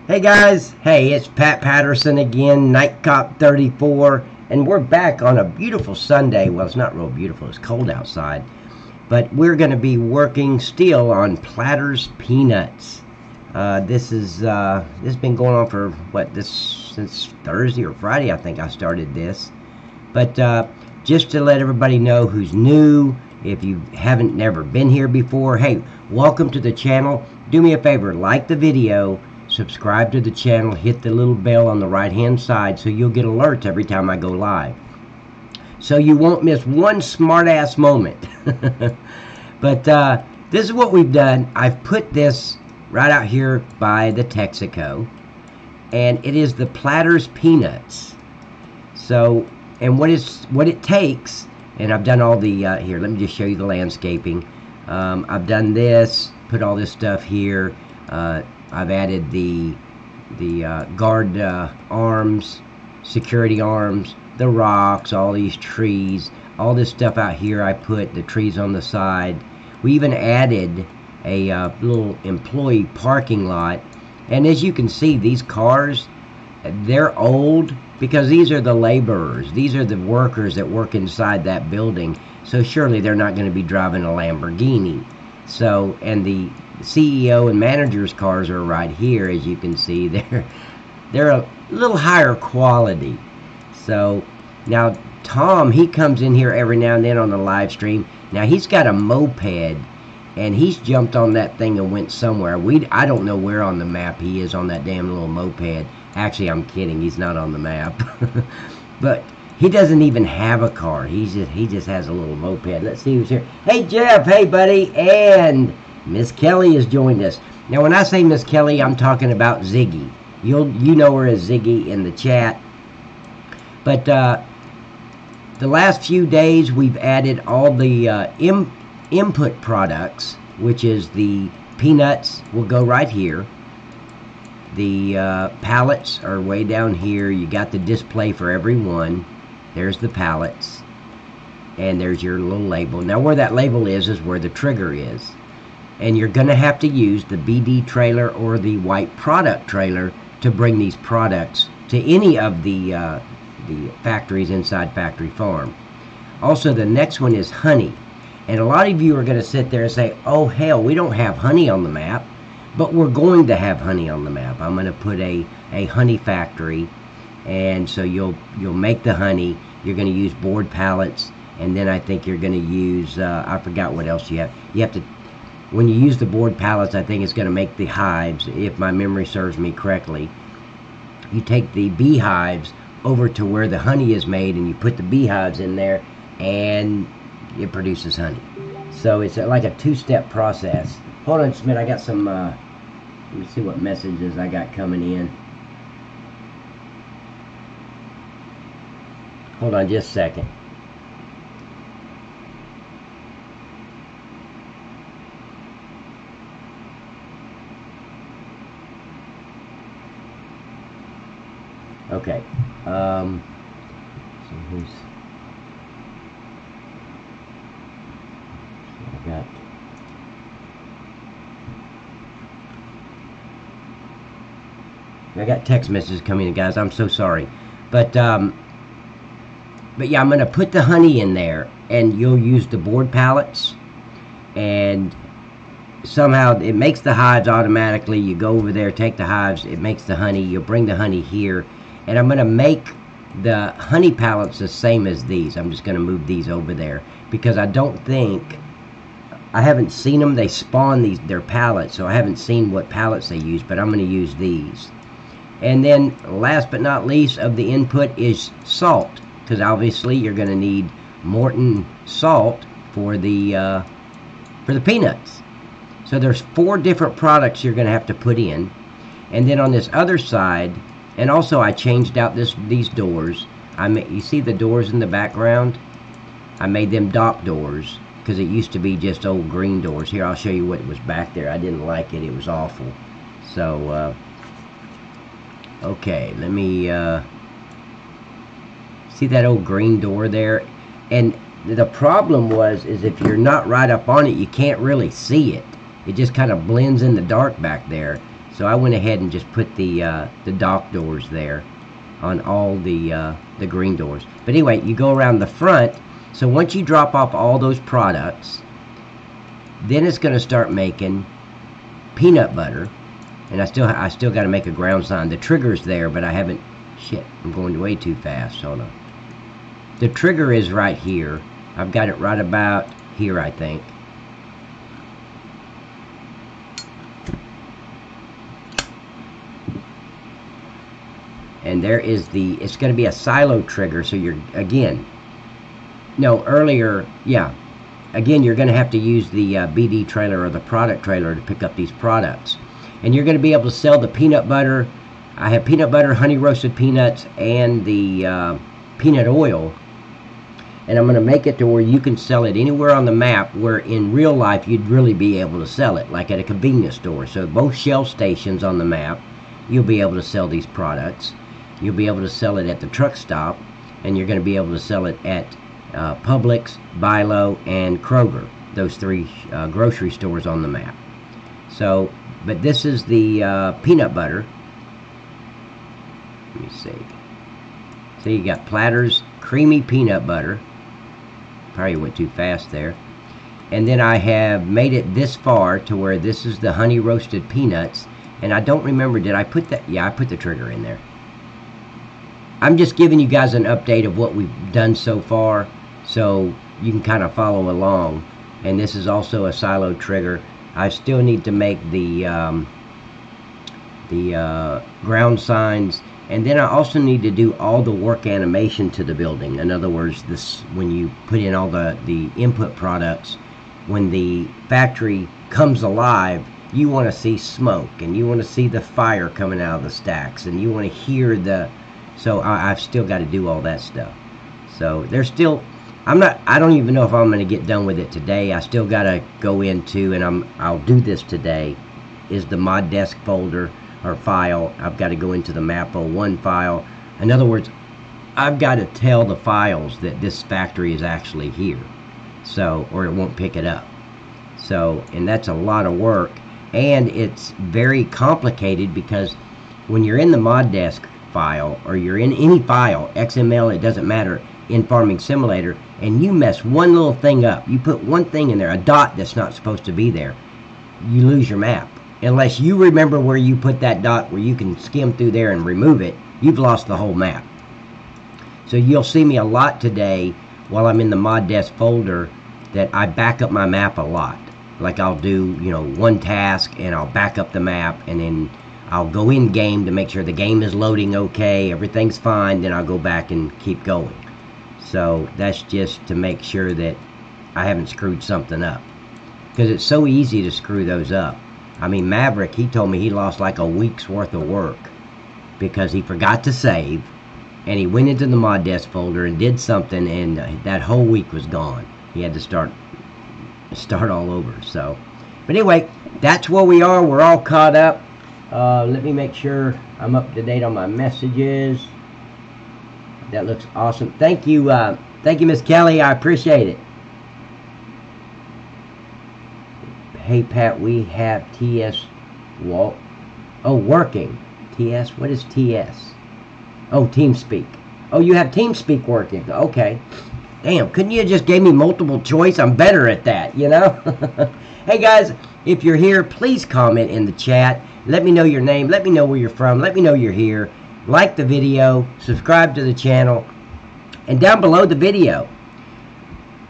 Hey guys, hey, it's Pat Patterson again, Night Cop 34, and we're back on a beautiful Sunday. Well, it's not real beautiful, it's cold outside, but we're going to be working still on Planters peanuts. This has been going on for since Thursday or Friday. I think I started this, but just to let everybody know who's new, if you haven't never been here before, hey, welcome to the channel. Do me a favor, like the video, subscribe to the channel, hit the little bell on the right hand side so you'll get alerts every time I go live, so you won't miss one smart ass moment. But this is what we've done. I've put this right out here by the Texaco, and it is the Planters peanuts. So, and what it takes, and I've done all the here, let me just show you the landscaping. I've done this, put all this stuff here. I've added the guard arms, security arms, the rocks, all these trees, all this stuff out here. I put the trees on the side. We even added a little employee parking lot. And as you can see, these cars, they're old because these are the laborers. These are the workers that work inside that building. So surely they're not going to be driving a Lamborghini. So, and the CEO and manager's cars are right here. As you can see, they're a little higher quality. So now Tom, he comes in here every now and then on the live stream. Now he's got a moped, and he's jumped on that thing and went somewhere. I don't know where on the map he is on that damn little moped. Actually, I'm kidding. He's not on the map. But he doesn't even have a car. He just has a little moped. Let's see who's here. Hey Jeff, hey buddy, and Miss Kelly has joined us. Now when I say Miss Kelly, I'm talking about Ziggy. You know her as Ziggy in the chat. But the last few days we've added all the input products, which is the peanuts will go right here. The pallets are way down here. You got the display for every one. There's the pallets, and there's your little label. Now where that label is where the trigger is. And you're going to have to use the BD trailer or the white product trailer to bring these products to any of the factories inside Factory Farm. Also, the next one is honey. And a lot of you are going to sit there and say, oh hell, we don't have honey on the map. But we're going to have honey on the map. I'm going to put a honey factory, and so you'll make the honey. You're going to use board pallets, and then I think you're going to use I forgot what else you have. You have to, when you use the board pallets, I think it's going to make the hives, if my memory serves me correctly. You take the beehives over to where the honey is made, and you put the beehives in there, and it produces honey. So it's like a two-step process. Hold on, Smith. I got some. Let me see what messages I got coming in. Hold on just a second. Okay. So who's? I got. I got text messages coming in, guys. I'm so sorry, but yeah, I'm gonna put the honey in there, and you'll use the board pallets, and somehow it makes the hives automatically. You go over there, take the hives, it makes the honey. You'll bring the honey here, and I'm gonna make the honey pallets the same as these. I'm just gonna move these over there because I haven't seen them. They spawn their pallets, so I haven't seen what pallets they use, but I'm gonna use these. And then last but not least of the input is salt, because obviously you're going to need Morton salt for the peanuts. So there's 4 different products you're going to have to put in. And then on this other side, and also I changed out these doors. You see the doors in the background? I made them dock doors because it used to be just old green doors. Here, I'll show you what was back there. I didn't like it. It was awful. So okay, let me see that old green door there. And the problem is if you're not right up on it, you can't really see it. it just kind of blends in the dark back there. So I went ahead and just put the dock doors there on all the green doors. But anyway, you go around the front. So once you drop off all those products, then it's going to start making peanut butter. And I still got to make a ground sign. The trigger's there, but I haven't. Shit, I'm going way too fast. Hold on. The trigger is right here. I've got it right about here, I think. And there is it's going to be a silo trigger. So you're, again, no, earlier, yeah. Again, you're going to have to use the BD trailer or the product trailer to pick up these products. And you're going to be able to sell the peanut butter. I have peanut butter, honey roasted peanuts, and the peanut oil. And I'm going to make it to where you can sell it anywhere on the map where in real life you'd really be able to sell it, like at a convenience store. So both Shell stations on the map, you'll be able to sell these products. You'll be able to sell it at the truck stop, and you're going to be able to sell it at Publix, Bilo, and Kroger, those three grocery stores on the map. So, but this is the peanut butter. Let me see. So you got Platters creamy peanut butter. Probably went too fast there. And then I have made it this far to where this is the honey roasted peanuts. And I don't remember, did I put that? Yeah, I put the trigger in there. I'm just giving you guys an update of what we've done so far, so you can kind of follow along. And this is also a silo trigger. I still need to make the ground signs, and then I also need to do all the work animation to the building. In other words, this, when you put in all the input products, when the factory comes alive, you want to see smoke, and you want to see the fire coming out of the stacks, and you want to hear the. So I've still got to do all that stuff. So there's still, I don't even know if I'm going to get done with it today. I still got to go into, and I'll do this today, is the mod desk folder or file. I've got to go into the map01 file. In other words, I've got to tell the files that this factory is actually here. So, or it won't pick it up. So, and that's a lot of work. And it's very complicated because when you're in the mod desk file, or you're in any file, XML, it doesn't matter, in Farming Simulator, and you mess one little thing up, you put one thing in there, a dot that's not supposed to be there, you lose your map. Unless you remember where you put that dot, where you can skim through there and remove it, you've lost the whole map. So you'll see me a lot today while I'm in the mod desk folder that I back up my map a lot. Like I'll do, you know, one task and I'll back up the map, and then I'll go in game to make sure the game is loading okay, everything's fine, then I'll go back and keep going. So that's just to make sure that I haven't screwed something up. Because it's so easy to screw those up. I mean, Maverick, he told me he lost like a week's worth of work because he forgot to save, and he went into the mod desk folder and did something, and that whole week was gone. He had to start all over. So, but anyway, that's where we are. We're all caught up. Let me make sure I'm up to date on my messages. That looks awesome. Thank you, Miss Kelly. I appreciate it. Hey Pat, we have TS Walk. Oh, working. TS. What is TS? Oh, TeamSpeak. Oh, you have TeamSpeak working. Okay. Damn, couldn't you just gave me multiple choice? I'm better at that, you know? Hey guys, if you're here, please comment in the chat. Let me know your name. Let me know where you're from. Let me know you're here. Like the video. Subscribe to the channel. And down below the video,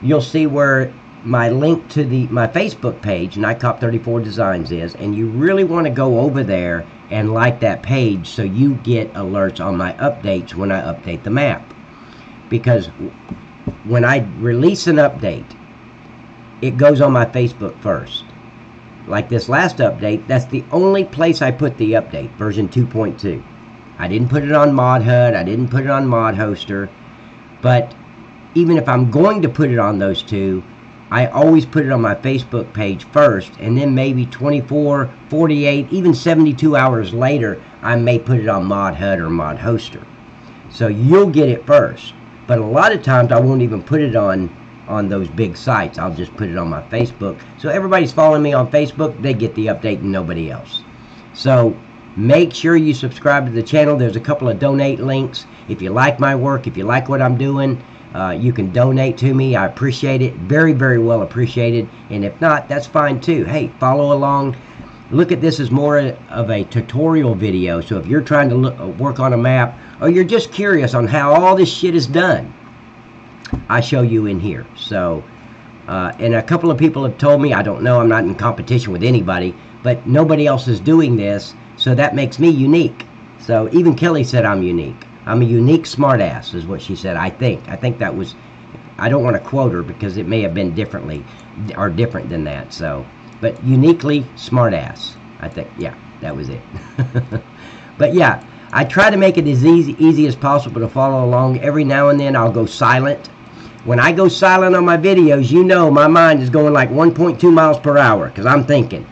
you'll see where my link to my Facebook page, Nightcop34 Designs, is. And you really want to go over there and like that page so you get alerts on my updates when I update the map. Because when I release an update, it goes on my Facebook first. Like this last update, that's the only place I put the update, version 2.2. I didn't put it on Mod HUD, I didn't put it on Mod Hoster, but even if I'm going to put it on those two, I always put it on my Facebook page first, and then maybe 24, 48, even 72 hours later, I may put it on Mod HUD or Mod Hoster. So you'll get it first. But a lot of times I won't even put it on on those big sites. I'll just put it on my Facebook. So everybody's following me on Facebook, they get the update and nobody else. So make sure you subscribe to the channel. There's a couple of donate links. If you like my work, if you like what I'm doing, you can donate to me. I appreciate it. Very, very well appreciated. And if not, that's fine too. Hey, follow along. Look at this as more of a tutorial video. So if you're trying to work on a map, or you're just curious on how all this shit is done, I show you in here. So, and a couple of people have told me, I don't know, I'm not in competition with anybody, but nobody else is doing this, so that makes me unique. So even Kelly said I'm unique. I'm a unique smartass, is what she said. I think that was, I don't want to quote her because it may have been differently or different than that. So, but uniquely smartass. I think, yeah, that was it. But yeah, I try to make it as easy as possible to follow along. Every now and then I'll go silent. When I go silent on my videos, you know my mind is going like 1.2 miles per hour because I'm thinking.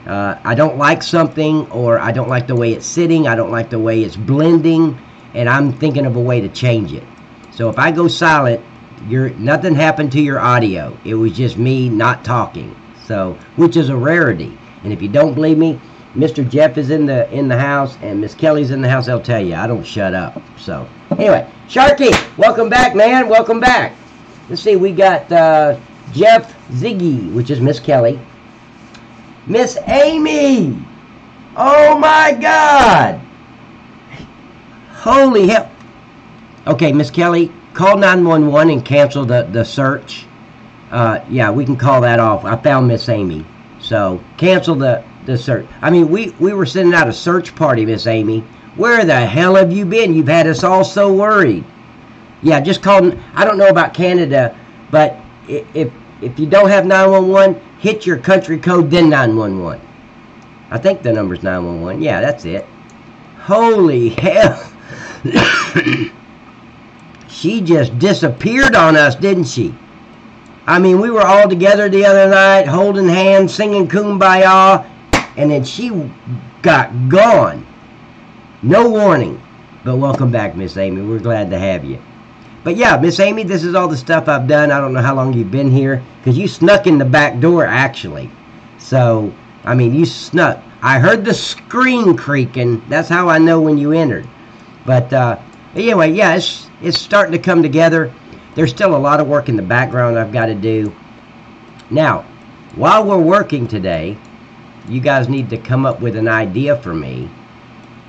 I don't like something, or I don't like the way it's sitting, I don't like the way it's blending, and I'm thinking of a way to change it. So if I go silent, nothing happened to your audio. It was just me not talking. So, which is a rarity. And if you don't believe me, Mr. Jeff is in the house, and Miss Kelly's in the house. They'll tell you I don't shut up. So anyway, Sharky, welcome back, man. Welcome back. Let's see, we got Jeff Ziggy, which is Miss Kelly. Miss Amy. Oh my God. Holy hell. Okay, Miss Kelly, call 911 and cancel the search. Yeah, we can call that off. I found Miss Amy. So cancel the search. I mean, we were sending out a search party, Miss Amy. Where the hell have you been? You've had us all so worried. Yeah, just call. I don't know about Canada, but if you don't have 911, hit your country code, then 911. I think the number's 911. Yeah, that's it. Holy hell. She just disappeared on us, didn't she? I mean, we were all together the other night, holding hands, singing Kumbaya, and then she got gone. No warning. But welcome back, Miss Amy. We're glad to have you. But yeah, Miss Amy, this is all the stuff I've done. I don't know how long you've been here, because you snuck in the back door, actually. So, I mean, you snuck. I heard the screen creaking. That's how I know when you entered. But anyway, yeah, it's starting to come together. There's still a lot of work in the background I've got to do. Now, while we're working today, you guys need to come up with an idea for me.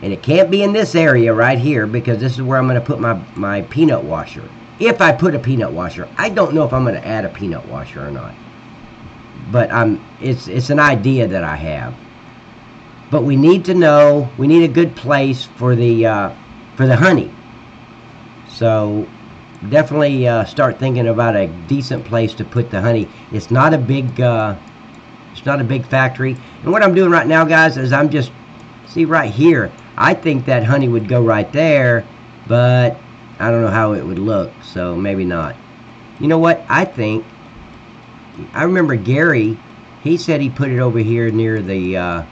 And it can't be in this area right here, because this is where I'm going to put my peanut washer. If I put a peanut washer. I don't know if I'm going to add a peanut washer or not. But it's an idea that I have. But we need to know, we need a good place for the honey. So definitely start thinking about a decent place to put the honey. It's not a big factory. And what I'm doing right now, guys, is I'm just, see right here, I think that honey would go right there, but I don't know how it would look, so maybe not. You know what? I remember Gary, he said he put it over here near the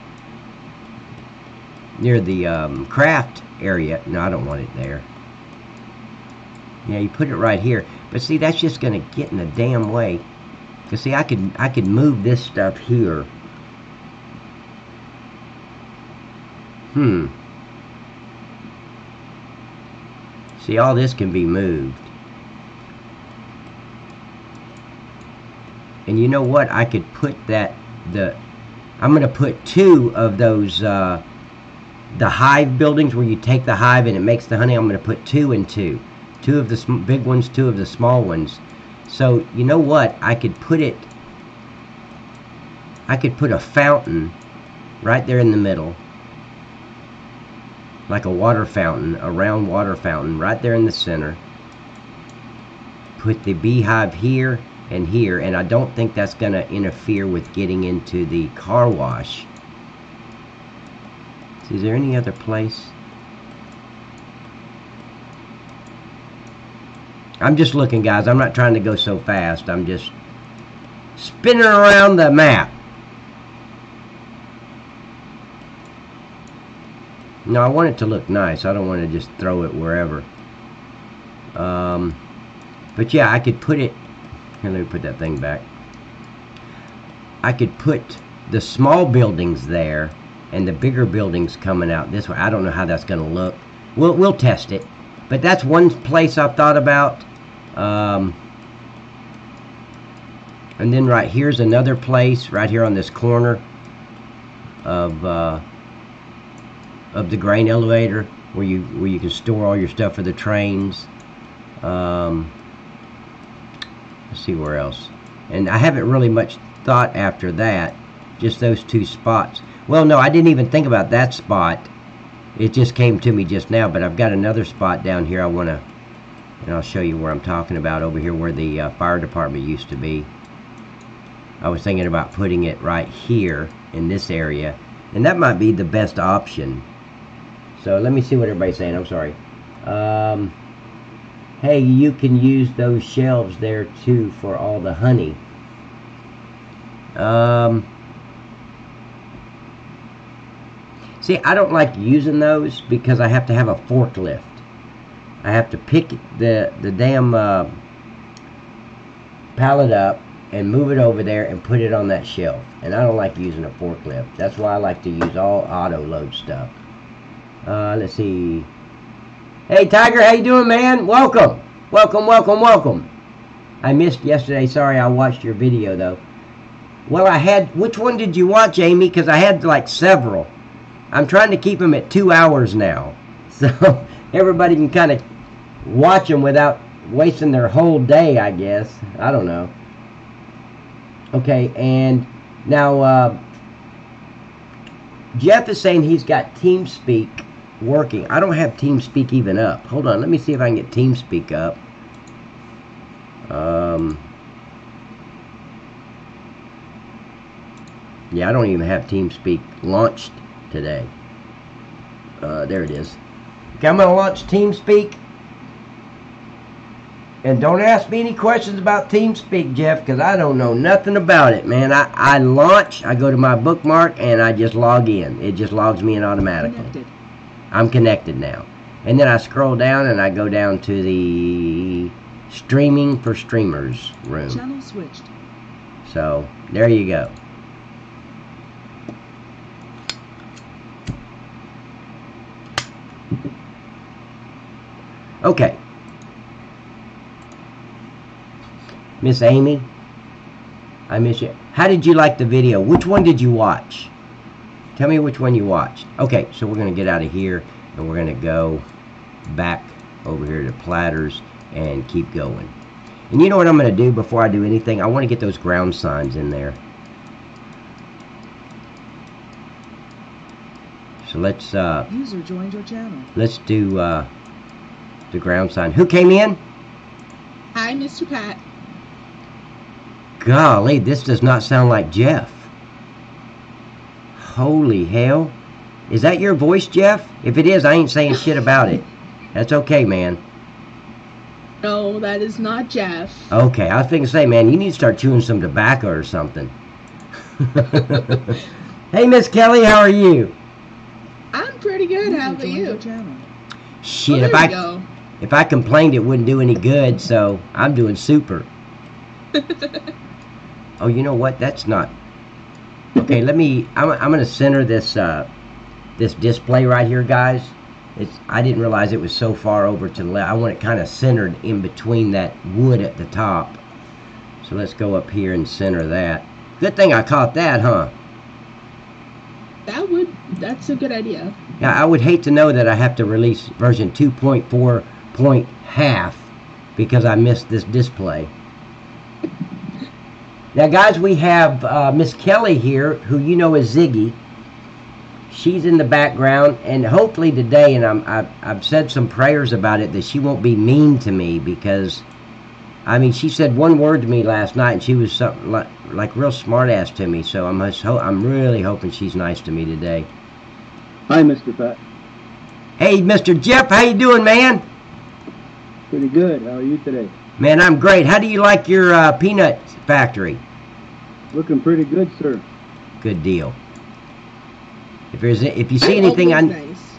craft area. No, I don't want it there. Yeah, you put it right here. But see, that's just going to get in the damn way. Because see, I could move this stuff here. See, all this can be moved. And you know what? I could put I'm going to put 2 of those, the hive buildings where you take the hive and it makes the honey. I'm going to put 2 and 2. 2 of the big ones, 2 of the small ones. So, you know what? I could put a fountain right there in the middle. Like a water fountain, a round water fountain right there in the center. Put the beehive here and here, and I don't think that's going to interfere with getting into the car wash. See, is there any other place? I'm just looking, guys. I'm not trying to go so fast. I'm just spinning around the map. No, I want it to look nice. I don't want to just throw it wherever. But yeah, I could put it Here, let me put that thing back. I could put the small buildings there and the bigger buildings coming out this way. I don't know how that's going to look. We'll test it. But that's one place I've thought about. And then right here's another place right here on this corner of the grain elevator where you can store all your stuff for the trains. Let's see where else. And I haven't really much thought after that. Just those two spots. Well, no, I didn't even think about that spot. It just came to me just now. But I've got another spot down here I want to, and I'll show you where I'm talking about, over here where the fire department used to be. I was thinking about putting it right here in this area, and that might be the best option. So let me see what everybody's saying. I'm sorry. Hey, you can use those shelves there too for all the honey. See, I don't like using those because I have to have a forklift. I have to pick the damn pallet up and move it over there and put it on that shelf. And I don't like using a forklift. That's why I like to use all auto load stuff. Let's see. Hey Tiger, how you doing, man? Welcome. Welcome, welcome, welcome. I missed yesterday. Sorry, I watched your video though. Well, I had, which one did you watch, Amy? Because I had like several. I'm trying to keep them at 2 hours now. So everybody can kind of watch them without wasting their whole day, I guess. I don't know. Okay, and now Jeff is saying he's got TeamSpeak working. I don't have TeamSpeak even up. Hold on, let me see if I can get TeamSpeak up. Yeah, I don't even have TeamSpeak launched today. There it is. Okay, I'm going to launch TeamSpeak. And don't ask me any questions about TeamSpeak, Jeff, because I don't know nothing about it, man. I launch, I go to my bookmark, and I just log in. It just logs me in automatically. Connected. I'm connected now. And then I scroll down, and I go down to the Streaming for Streamers room. Channel switched. So, there you go. Okay. Miss Amy, I miss you. How did you like the video? Which one did you watch? Tell me which one you watched. Okay, so we're going to get out of here, and we're going to go back over here to Platters and keep going. And you know what I'm going to do before I do anything? I want to get those ground signs in there. So let's user joined your channel. Let's do the ground sign. Who came in? Hi, Mr. Pat. Golly, this does not sound like Jeff. Holy hell. Is that your voice, Jeff? If it is, I ain't saying shit about it. That's okay, man. No, that is not Jeff. Okay, I was thinking, say, man, you need to start chewing some tobacco or something. Hey, Miss Kelly, how are you? I'm pretty good. How about you? Shit, well, if I complained, it wouldn't do any good, so I'm doing super. Oh, you know what? That's not... Okay, let me... I'm going to center this this display right here, guys. I didn't realize it was so far over to the left. I want it kind of centered in between that wood at the top. So let's go up here and center that. Good thing I caught that, huh? That's a good idea. Yeah, I would hate to know that I have to release version 2.4.5 because I missed this display. Now, guys, we have Miss Kelly here, who you know is Ziggy. She's in the background, and hopefully today, and I've said some prayers about it, that she won't be mean to me because, I mean, she said one word to me last night, and she was something like real smart-ass to me, so I'm really hoping she's nice to me today. Hi, Mr. Pat. Hey, Mr. Jeff, how you doing, man? Pretty good. How are you today? Man, I'm great. How do you like your peanut factory? Looking pretty good, sir. Good deal. If you see anything nice.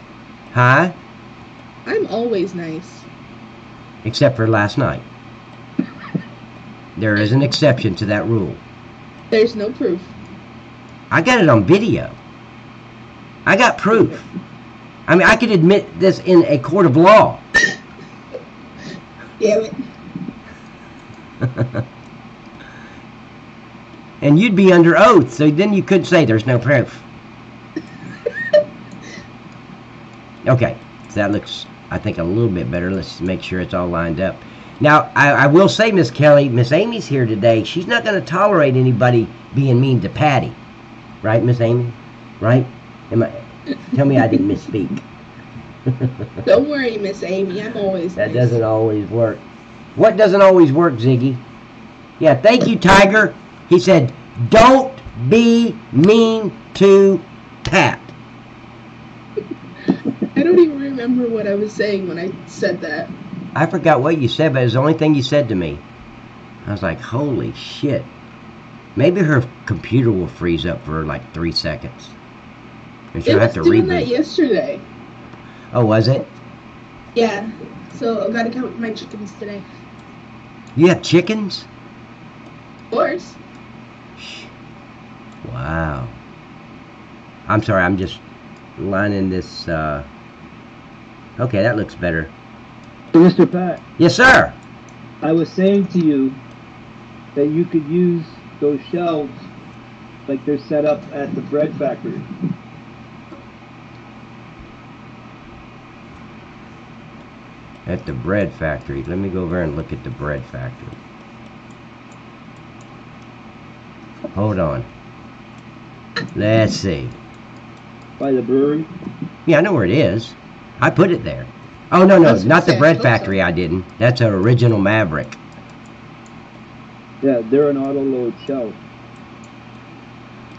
Huh? I'm always nice. Except for last night. There is an exception to that rule. There's no proof. I got it on video. I got proof. I mean, I could admit this in a court of law. Damn it. And you'd be under oath, so then you could say there's no proof. Okay, so that looks, I think, a little bit better. Let's make sure it's all lined up. Now, I will say, Miss Kelly, Miss Amy's here today. She's not going to tolerate anybody being mean to Patty. Right, Miss Amy? Right? Tell me I didn't misspeak. Don't worry, Miss Amy. I'm always That nice. doesn't always work. What doesn't always work, Ziggy? Yeah, thank you, Tiger. He said, don't be mean to Pat. I don't even remember what I was saying when I said that. I forgot what you said, but it was the only thing you said to me. I was like, holy shit. Maybe her computer will freeze up for like 3 seconds. And she'll have to It was doing reboot. that yesterday. Oh, was it? Yeah. So I've got to count my chickens today. You have chickens? Of course. Wow. I'm sorry, I'm just lining this. Okay, that looks better. Mr. Pat, Yes, sir. I was saying to you that you could use those shelves like they're set up at the bread factory. At the bread factory. Let me go over and look at the bread factory. Hold on. Let's see. By the brewery? Yeah, I know where it is. I put it there. Oh, no, That's not the what I bread said. factory. I didn't. That's an original Maverick. Yeah, they're an auto load shelf.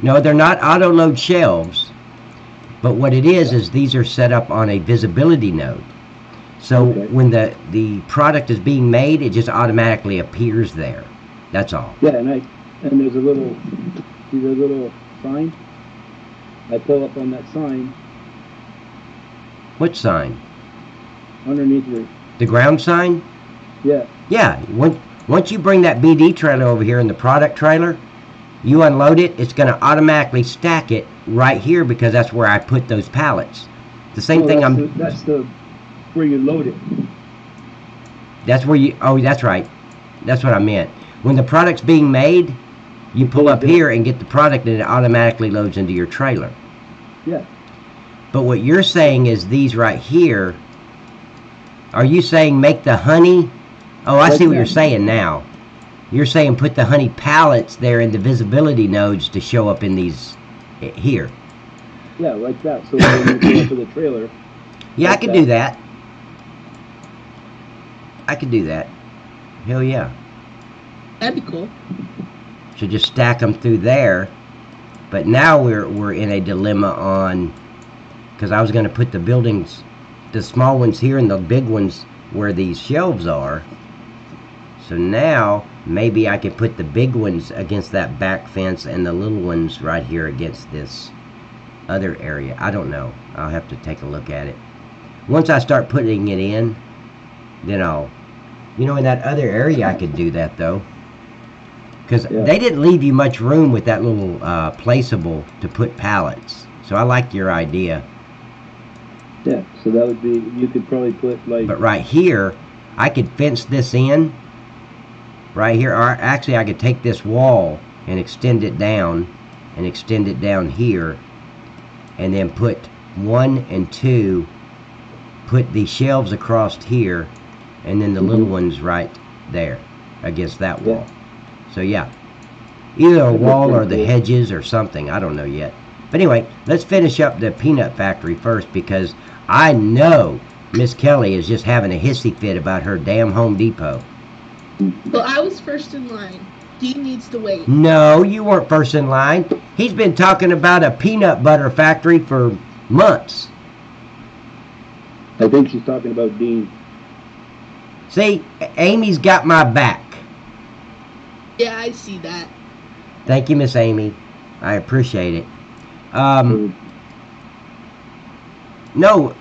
No, they're not auto load shelves. But what it is these are set up on a visibility node. So Okay. when the product is being made, it just automatically appears there. That's all. Yeah, and there's a little, see the little sign? I pull up on that sign What sign? underneath your, The ground sign? yeah, Yeah. Once you bring that BD trailer over here in the product trailer, you unload it, it's going to automatically stack it right here because that's where I put those pallets. The same oh, thing that's the where you load it. That's where you, oh, that's right. That's what I meant. When the product's being made, you pull up here and get the product and it automatically loads into your trailer. Yeah. But what you're saying is these right here, are you saying make the honey? Oh, I Like see what that. you're saying now. You're saying put the honey pallets there in the visibility nodes to show up in these here. Yeah, like that. So when you pull up to the trailer, Yeah, Like I could that. do that. I could do that. Hell yeah. That'd be cool. So just stack them through there. But now we're in a dilemma on, because I was going to put the buildings, the small ones here and the big ones where these shelves are. So now maybe I could put the big ones against that back fence and the little ones right here against this other area. I don't know. I'll have to take a look at it. Once I start putting it in, then I'll, in that other area I could do that though. Because Yeah. they didn't leave you much room with that little placeable to put pallets. So I like your idea. yeah. So that would be, you could probably put like, But right here, I could fence this in. Right here, or actually I could take this wall and extend it down. And extend it down here. And then put 1 and 2. Put the shelves across here. And then the little ones right there. Against that wall. So yeah, either a That'd be wall or pretty the cool. hedges or something. I don't know yet. But anyway, let's finish up the peanut factory first because I know Miss Kelly is just having a hissy fit about her damn Home Depot. Well, I was first in line. Dean needs to wait. No, you weren't first in line. He's been talking about a peanut butter factory for months. I think she's talking about Dean. See, Amy's got my back. Yeah, I see that. Thank you, Miss Amy. I appreciate it. No,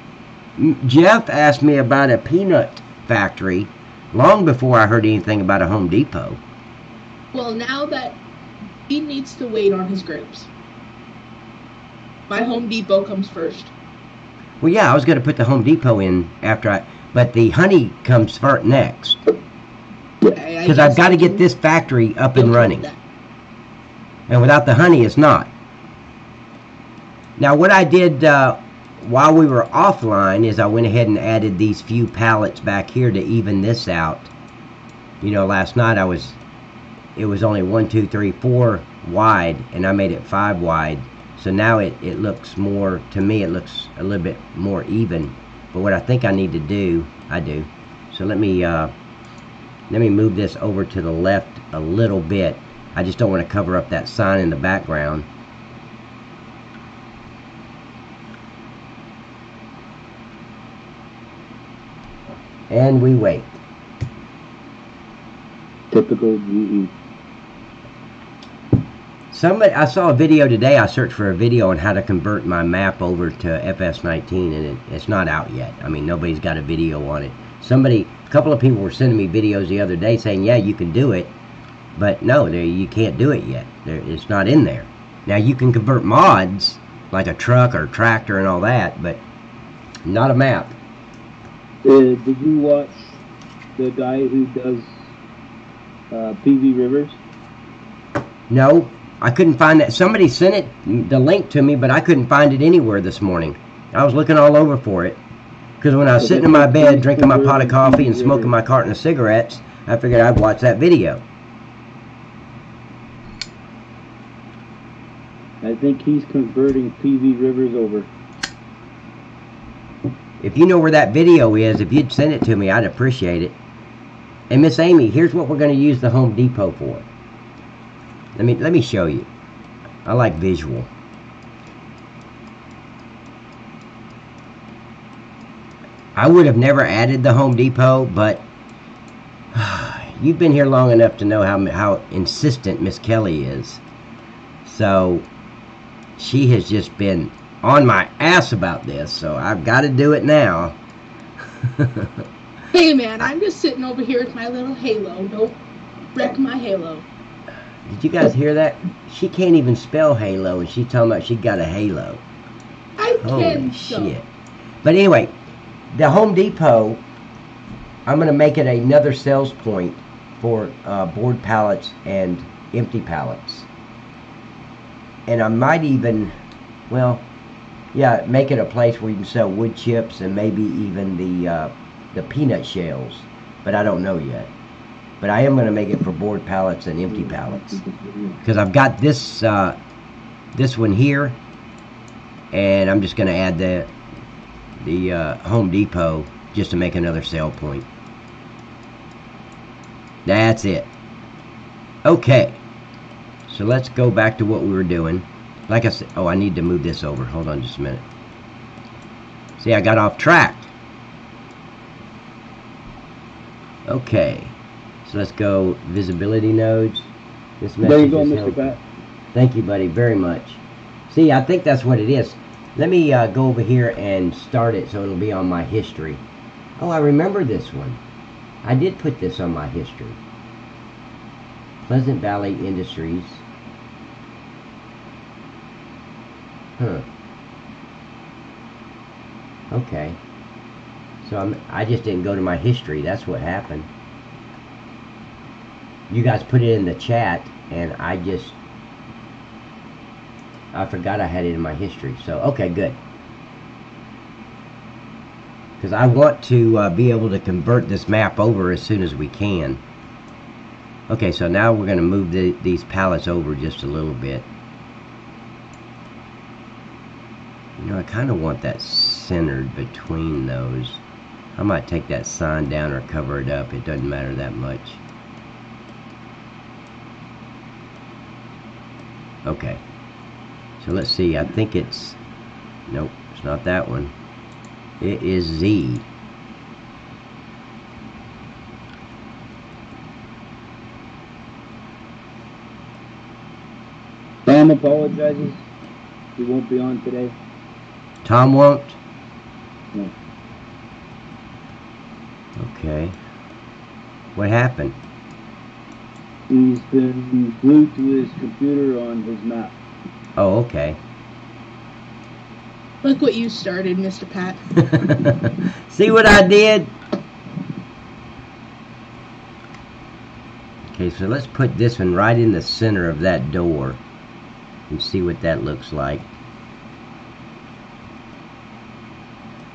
Jeff asked me about a peanut factory long before I heard anything about a Home Depot. Well, now that he needs to wait on his grapes. My Home Depot comes first. Well, yeah, I was going to put the Home Depot in after but the honey comes first next. Because I've got to get this factory up and running. And without the honey, it's not. Now, what I did while we were offline is I went ahead and added these few pallets back here to even this out. You know, last night it was only 1, 2, 3, 4 wide, and I made it 5 wide. So now it looks more, to me it looks a little bit more even. But what I think I need to do, I do. So let me move this over to the left a little bit. I just don't want to cover up that sign in the background. And we wait. Typical GE. I saw a video today. I searched for a video on how to convert my map over to FS19, and it's not out yet. I mean, nobody's got a video on it. A couple of people were sending me videos the other day saying, yeah, you can do it, but no, you can't do it yet. It's not in there. Now, you can convert mods, like a truck or tractor and all that, but not a map. Did you watch the guy who does PV Rivers? No, I couldn't find that. Somebody sent the link to me, but I couldn't find it anywhere this morning. I was looking all over for it. Because when I was sitting in my bed, drinking my pot of coffee and smoking my carton of cigarettes, I figured I'd watch that video. I think he's converting PV Rivers over. If you know where that video is, if you'd send it to me, I'd appreciate it. And Miss Amy, here's what we're going to use the Home Depot for. Let me show you. I like visual. I would have never added the Home Depot, but you've been here long enough to know how insistent Miss Kelly is. So she has just been on my ass about this, so I've got to do it now. Hey man, I'm just sitting over here with my little halo. Don't wreck my halo. Did you guys hear that? She can't even spell halo, and she's talking about she got a halo. I Holy can shit. But anyway, the Home Depot, I'm going to make it another sales point for board pallets and empty pallets. And I might even, well, yeah, make it a place where you can sell wood chips and maybe even the peanut shells. But I don't know yet. But I am going to make it for board pallets and empty pallets. Because I've got this one here. And I'm just going to add the Home Depot just to make another sale point. That's it. Okay. So let's go back to what we were doing. Like I said, oh, I need to move this over. Hold on just a minute. See, I got off track. Okay. So let's go visibility nodes. This message there you go, is Mr. helpful. Pat. Thank you, buddy, very much. See, I think that's what it is. Let me go over here and start it so it'll be on my history. Oh, I remember this one. I did put this on my history. Pleasant Valley Industries. Huh. Okay. So I just didn't go to my history. That's what happened. You guys put it in the chat, and I forgot I had it in my history. So, okay, good. Because I want to be able to convert this map over as soon as we can. Okay, so now we're going to move these pallets over just a little bit. You know, I kind of want that centered between those. I might take that sign down or cover it up. It doesn't matter that much. Okay. So let's see. I think it's... Nope, it's not that one. It is Z. Tom apologizes. He won't be on today. Tom won't? No. Okay. What happened? He's been glued to his computer on his map. Oh, okay. Look what you started, Mr. Pat. See what I did? Okay, so let's put this one right in the center of that door and see what that looks like.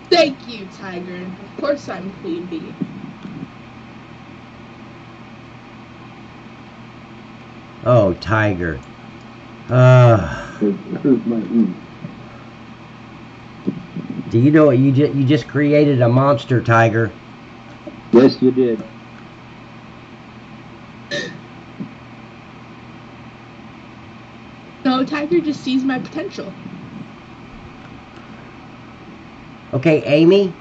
Thank you, Tiger. Of course I'm Queen Bee. Oh, Tiger. Hurt my ear. Do you know what you just created? A monster, Tiger. Yes, you did. No, Tiger just sees my potential. Okay, Amy.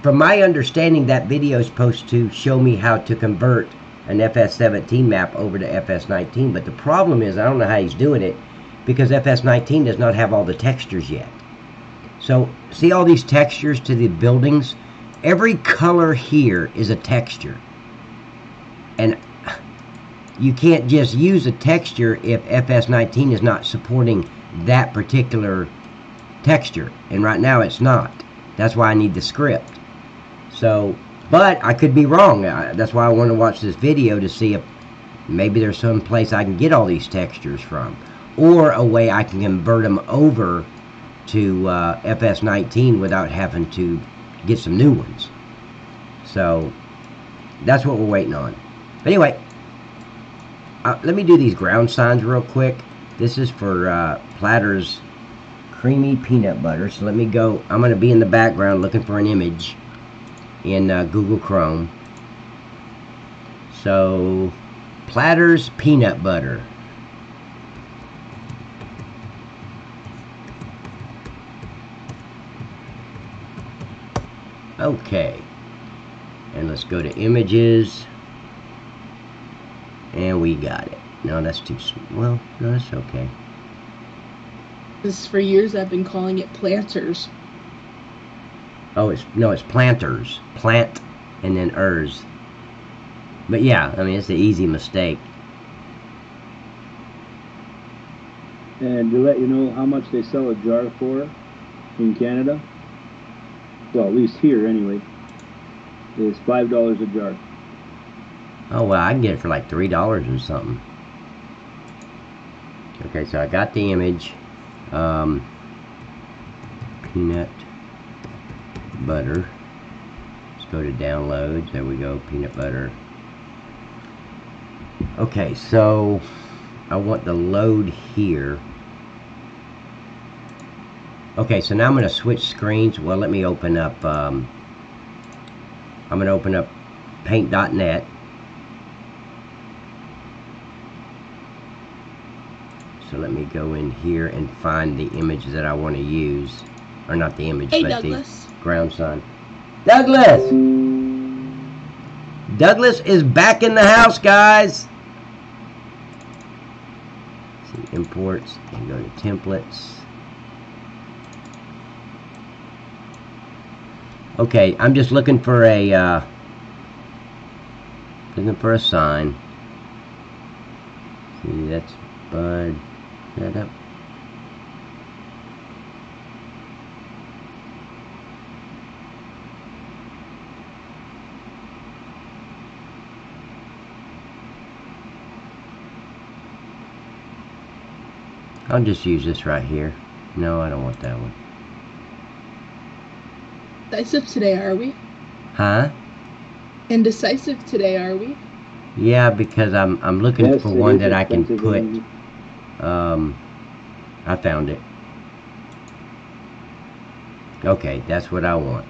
From my understanding, that video is supposed to show me how to convert an FS17 map over to FS19. But the problem is, I don't know how he's doing it, because FS19 does not have all the textures yet. So, see all these textures to the buildings? Every color here is a texture. And you can't just use a texture if FS19 is not supporting that particular texture. And right now it's not. That's why I need the script. So, but I could be wrong. That's why I want to watch this video to see if maybe there's some place I can get all these textures from. Or a way I can convert them over to FS19 without having to get some new ones. So that's what we're waiting on. But anyway, let me do these ground signs real quick. This is for Platter's creamy peanut butter. So let me go. I'm going to be in the background looking for an image in Google Chrome. So Platter's peanut butter. Okay, and let's go to images, and we got it. No, that's too small. Well, no, that's okay. This for years I've been calling it planters. Oh, it's planters. Plant and then ers. But yeah, I mean, it's an easy mistake. And to let you know how much they sell a jar for in Canada, well, at least here anyway, is $5 a jar. Oh, well, I can get it for like $3 and something. Okay, so I got the image. Peanut butter. Let's go to downloads. There we go, peanut butter. Okay, so I want the load here. Okay, so now I'm going to switch screens. Well, let me open up, I'm going to open up paint.net. So let me go in here and find the image that I want to use. Or not the image, Hey, but Douglas. the ground sign. Douglas! Douglas is back in the house, guys! See, imports, and go to templates. Okay, I'm just looking for a sign. See, that's bud. That up. I'll just use this right here. No, I don't want that one. Indecisive today, are we? Huh? Indecisive today, are we? Yeah, because I'm looking Yes, for it one is that I can expensive put. and- I found it. Okay, that's what I want.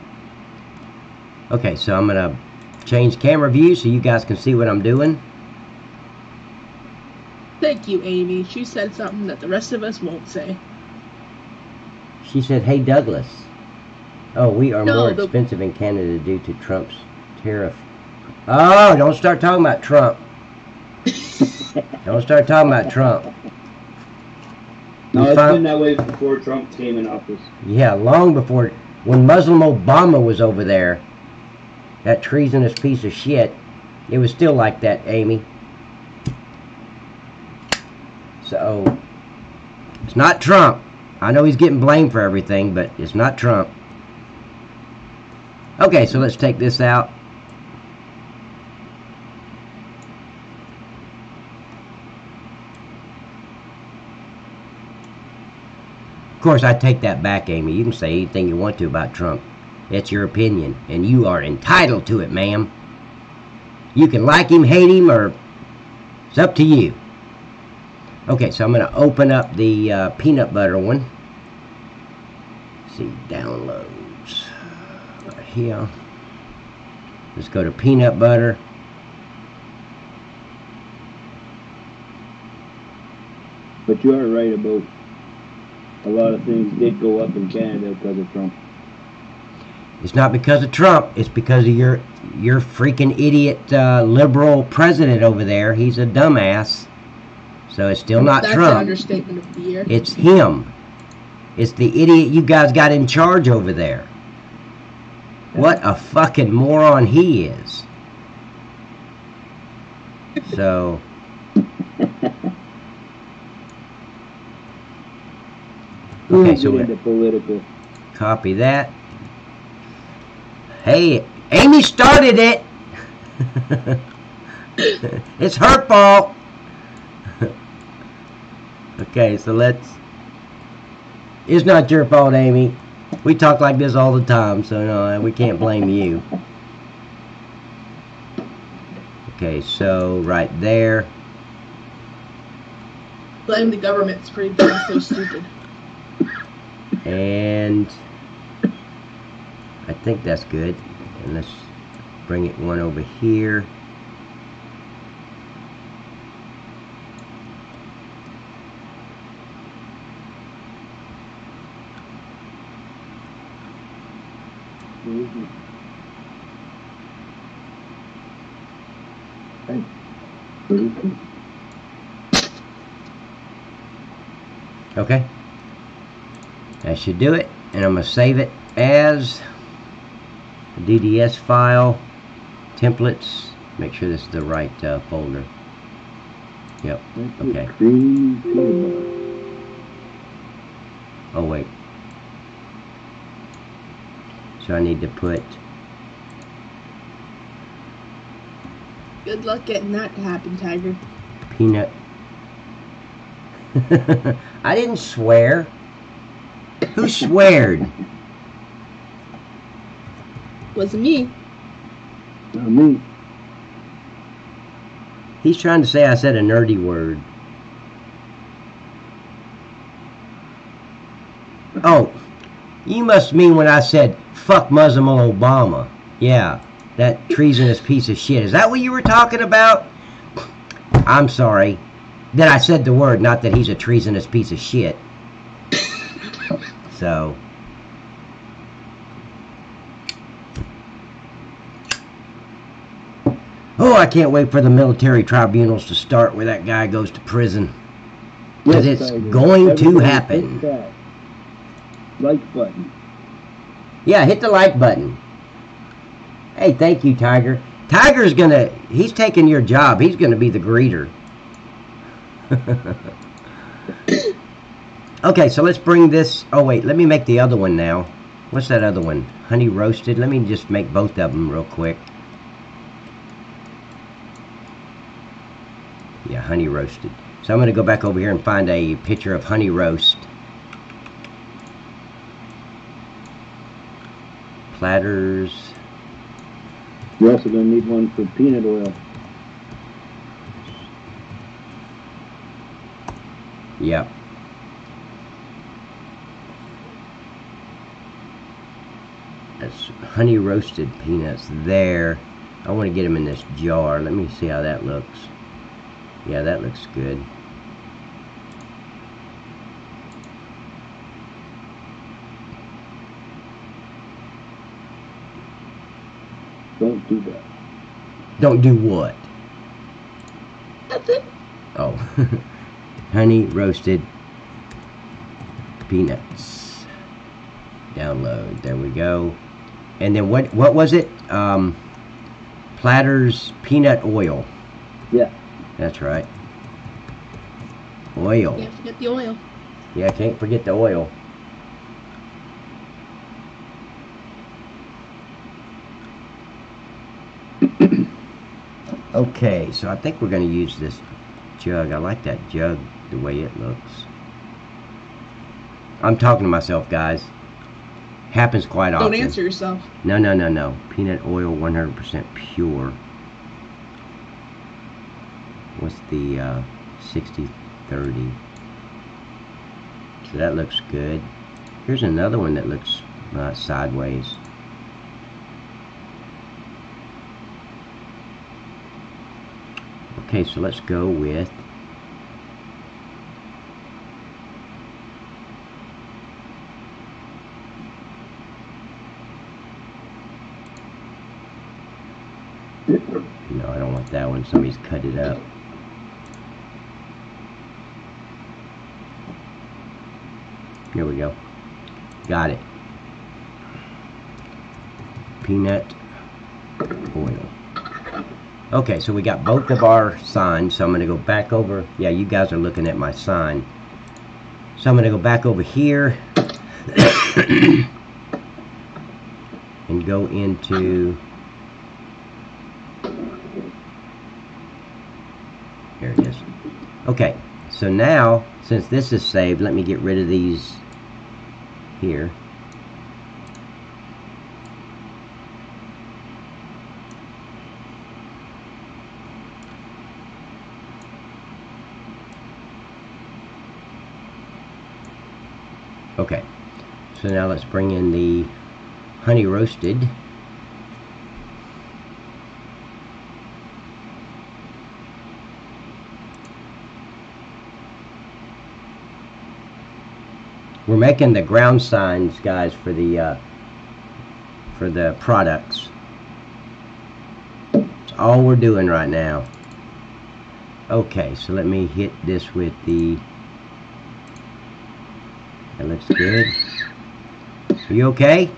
Okay, so I'm gonna change camera view so you guys can see what I'm doing. Thank you, Amy. She said something that the rest of us won't say. She said, "Hey, Douglas. Oh, we are No, more expensive in Canada due to Trump's tariff." Oh, don't start talking about Trump. Don't start talking about Trump. No, You it's found- been that way before Trump came in office. Yeah, long before, when Muslim Obama was over there, that treasonous piece of shit, It was still like that, Amy. So, it's not Trump. I know he's getting blamed for everything, but it's not Trump. Okay, so let's take this out. Of course, I take that back, Amy. You can say anything you want to about Trump. It's your opinion, and you are entitled to it, ma'am. You can like him, hate him, or it's up to you. Okay, so I'm going to open up the peanut butter one. Let's see, downloads. Right here. Let's go to peanut butter. But you are right about a lot of things did go up in Canada because of Trump. It's not because of Trump. It's because of your freaking idiot liberal president over there. He's a dumbass. So it's still not That's Trump. an understatement of the year. It's him. It's the idiot you guys got in charge over there. What a fucking moron he is. So... Okay, so we're into political. Copy that. Hey, Amy started it. It's her fault. Okay, so let's... It's not your fault, Amy. We talk like this all the time, so no, we can't blame you. Okay, so right there. Blame the government's for being so stupid. And I think that's good. And let's bring it one over here. Okay. That should do it. And I'm going to save it as a DDS file. Templates. Make sure this is the right folder. Yep. Okay. Oh, wait. So I need to put... Good luck getting that to happen, Tiger. Peanut. I didn't swear. Who sweared? Wasn't me. Not me. He's trying to say I said a nerdy word. Oh, you must mean when I said fuck Muslim Obama. Yeah, that treasonous piece of shit. Is that what you were talking about? I'm sorry. That I said the word, not that he's a treasonous piece of shit. So... Oh, I can't wait for the military tribunals to start where that guy goes to prison. Because it's going to happen. Hit that like button. Yeah, hit the like button. Hey, thank you, Tiger. Tiger's gonna... He's taking your job. He's gonna be the greeter. Okay, so let's bring this... Oh, wait, let me make the other one now. What's that other one? Honey roasted? Let me just make both of them real quick. Yeah, honey roasted. So I'm going to go back over here and find a picture of honey roast. Platters. You're also going to need one for peanut oil. Yep. That's honey roasted peanuts there. I want to get them in this jar. Let me see how that looks. Yeah, that looks good. Don't do that. Don't do what? Nothing. Oh. Honey roasted peanuts. Download. There we go. And then what was it? Platter's peanut oil. Yeah. That's right. Oil. Can't forget the oil. Yeah, can't forget the oil. Okay, so I think we're going to use this jug. I like that jug, the way it looks. I'm talking to myself, guys. Happens quite often. Don't answer yourself. No, no, no, no. Peanut oil, 100% pure. What's the 60-30? So that looks good. Here's another one that looks sideways. Okay, so let's go with no, I don't want that one. Somebody's cut it up. Here we go. Got it. Peanut oil. Okay, so we got both of our signs, so I'm going to go back over. Yeah, you guys are looking at my sign. So I'm going to go back over here and go into, here it is. Okay, so now, since this is saved, let me get rid of these here. Okay, so now let's bring in the honey roasted. We're making the ground signs, guys, for the products. That's all we're doing right now. Okay, so let me hit this with the. That looks good. Are you okay?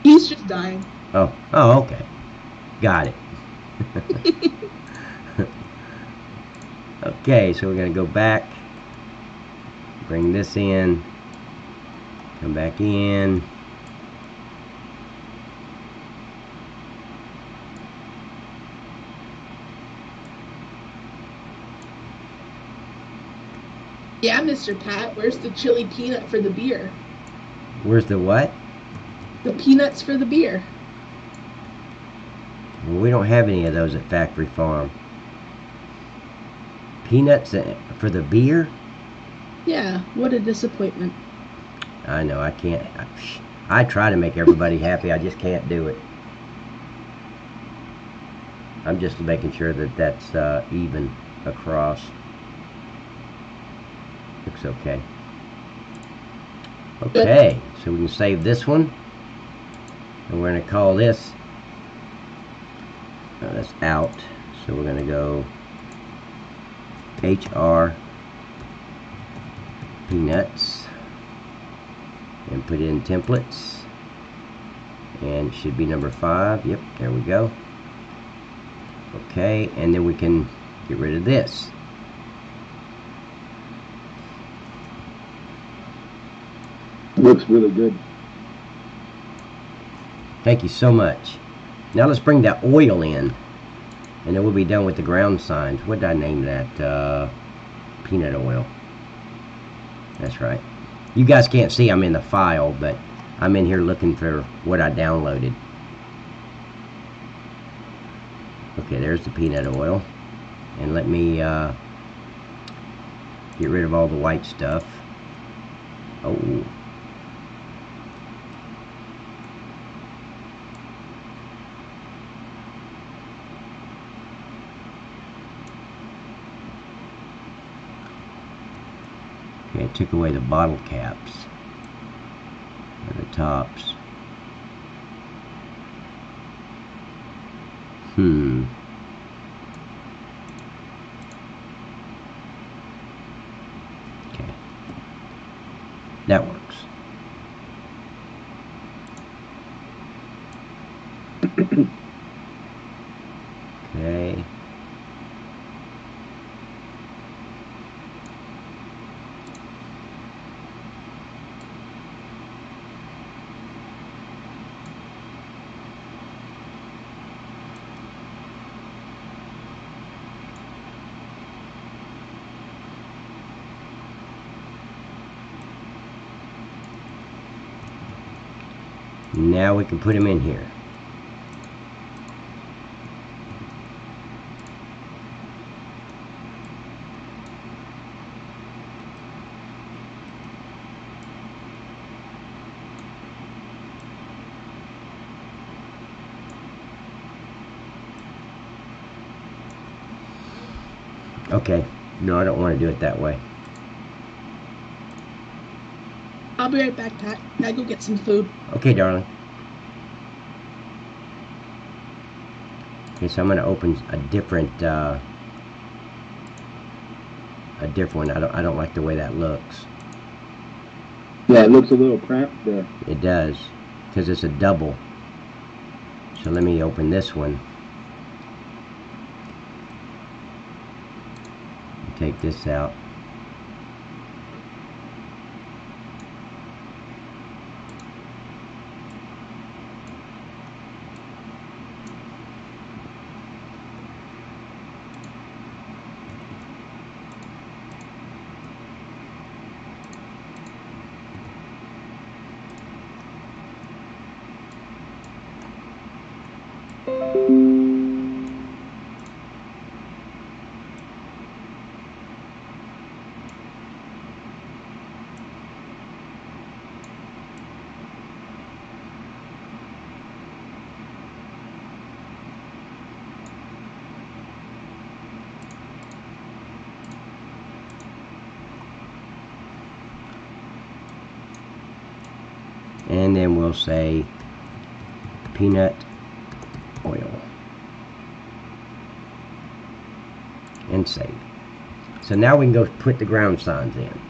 He's just dying. Oh, okay. Got it. Okay, so we're going to go back. Bring this in. Come back in. Yeah, Mr. Pat, where's the chili peanut for the beer? Where's the what? The peanuts for the beer. Well, we don't have any of those at Factory Farm. Peanuts for the beer? Yeah, what a disappointment. I know, I can't. I try to make everybody happy, I just can't do it. I'm just making sure that that's even across. Looks okay. Okay, so we can save this one. And we're going to call this, that's out. So we're going to go HR Peanuts and put in templates. And it should be number 5. Yep, there we go. Okay, and then we can get rid of this. Looks really good. Thank you so much. Now let's bring that oil in, and then we'll be done with the ground signs. What did I name that? Peanut oil. That's right. You guys can't see I'm in the file, but I'm in here looking for what I downloaded. Okay, there's the peanut oil. And let me get rid of all the white stuff. Oh. Okay, it took away the bottle caps and the tops. Okay. That works. Now we can put him in here. Okay, no, I don't want to do it that way. I'll be right back, Pat. Gotta go get some food. Okay, darling. Okay, so I'm going to open a different one. I don't like the way that looks. Yeah, it looks a little cramped there. It does, because it's a double. So let me open this one. Take this out. And then we'll say peanut oil and save. So now we can go put the ground signs in.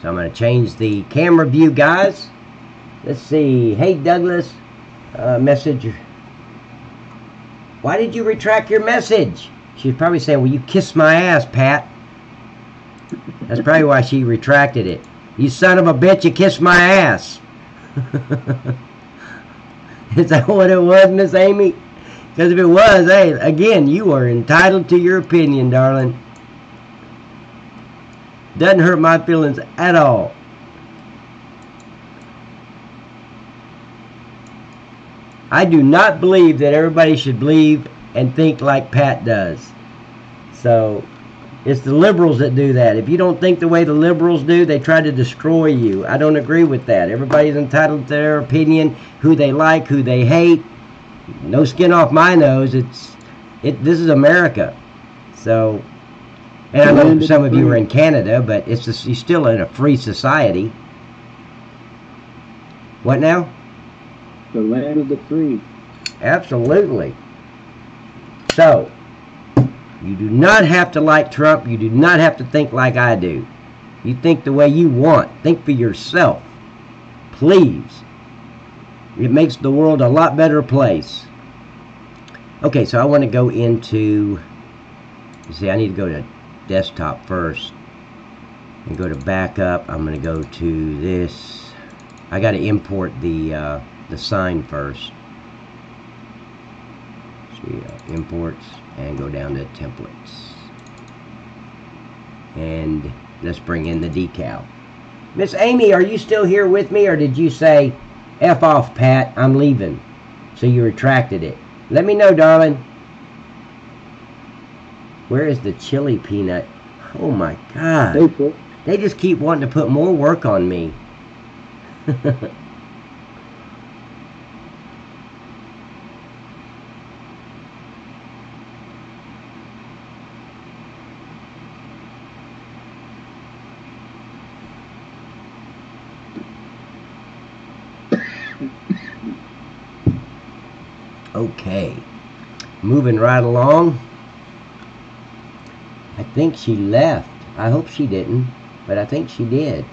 So I'm going to change the camera view, guys. Let's see. Hey Douglas, message. Why did you retract your message? She's probably saying, well, you kissed my ass, Pat. That's probably why she retracted it. You son of a bitch, you kissed my ass. Is that what it was, Miss Amy? Because if it was, hey, again, you are entitled to your opinion, darling. Doesn't hurt my feelings at all. I do not believe that everybody should believe and think like Pat does. So, it's the liberals that do that. If you don't think the way the liberals do, they try to destroy you. I don't agree with that. Everybody's entitled to their opinion, who they like, who they hate. No skin off my nose. This is America. So, and I know some of you are in Canada, but you're still in a free society. What now? The land of the free. Absolutely. So, you do not have to like Trump. You do not have to think like I do. You think the way you want. Think for yourself. Please. It makes the world a lot better place. Okay, so I want to go into... See, I need to go to desktop first. And go to backup. I'm going to go to this. I got to import the sign first. See, imports. And go down to templates. And let's bring in the decal. Miss Amy, are you still here with me, or did you say, F off, Pat, I'm leaving? So you retracted it. Let me know, darling. Where is the chili peanut? Oh my God. They just keep wanting to put more work on me. Okay, moving right along. I think she left. I hope she didn't, but I think she did.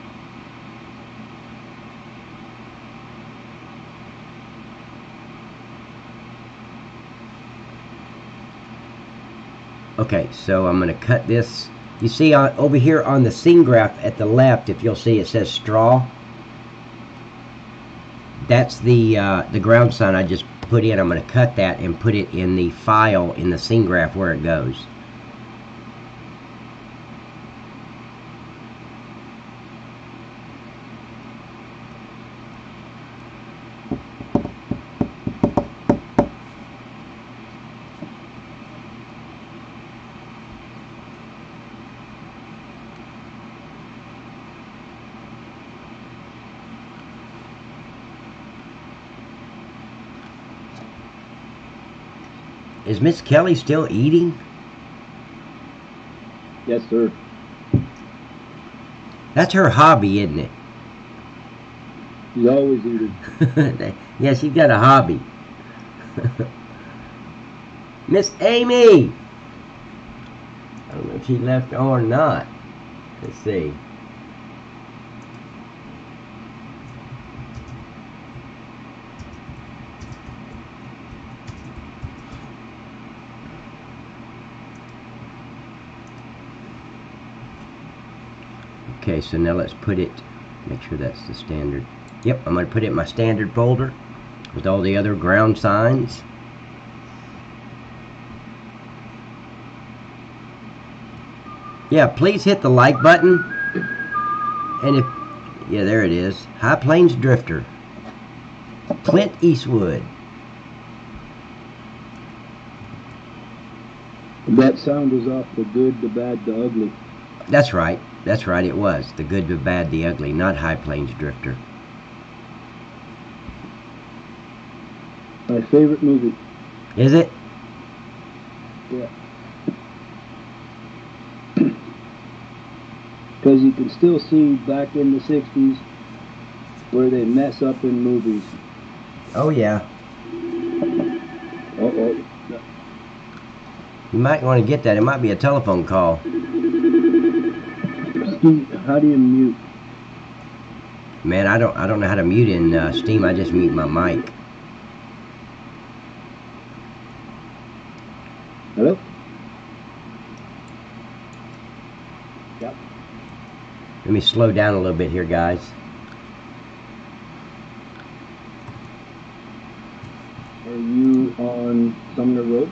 Okay, so I'm going to cut this. You see over here on the scene graph at the left, if you'll see, it says straw. That's the ground sign I just put in. I'm going to cut that and put it in the file in the scene graph where it goes. Is Miss Kelly still eating? Yes, sir. That's her hobby, isn't it? She's always eating. Yeah, she's got a hobby. Miss Amy! I don't know if she left or not. Let's see. Okay, so now let's put it, make sure that's the standard. Yep, I'm going to put it in my standard folder with all the other ground signs. Yeah, please hit the like button. And if, yeah, there it is. High Plains Drifter. Clint Eastwood. That sound was off The Good, the Bad, the Ugly. That's right. That's right, it was. The Good, the Bad, the Ugly, not High Plains Drifter. My favorite movie. Is it? Yeah. Because you can still see back in the 60s where they mess up in movies. Oh, yeah. Uh-oh. You might want to get that. It might be a telephone call. Steve, how do you mute? Man, I don't know how to mute in Steam. I just mute my mic. Hello? Yep. Let me slow down a little bit here, guys. Are you on Sumner Road?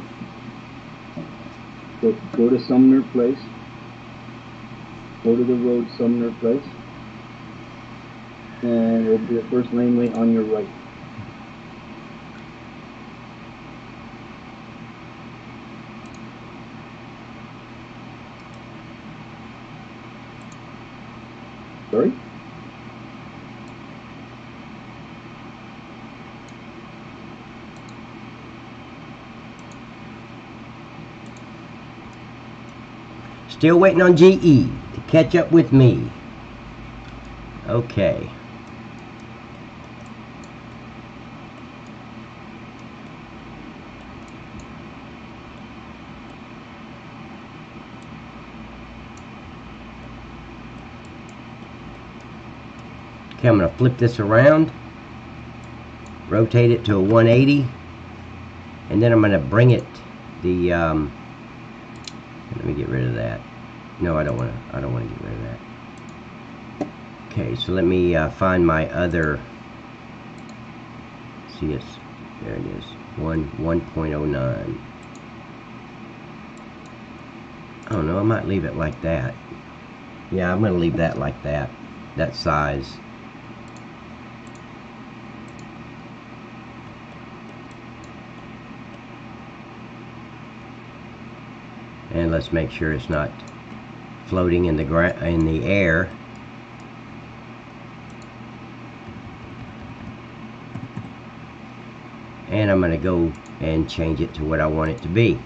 Go to Sumner Place. Go to the road Sumner Place. And it'll be the first laneway on your right. Sorry? Still waiting on GE to catch up with me. Okay. Okay, I'm going to flip this around, rotate it to a 180, and then I'm going to bring it the let me get rid of that. No, I don't want to get rid of that. Okay, so let me find my other. See, it's there. It is 1.09. I don't know. I might leave it like that. Yeah, I'm going to leave that like that. That size. And let's make sure it's not floating in the air. And I'm going to go and change it to what I want it to be.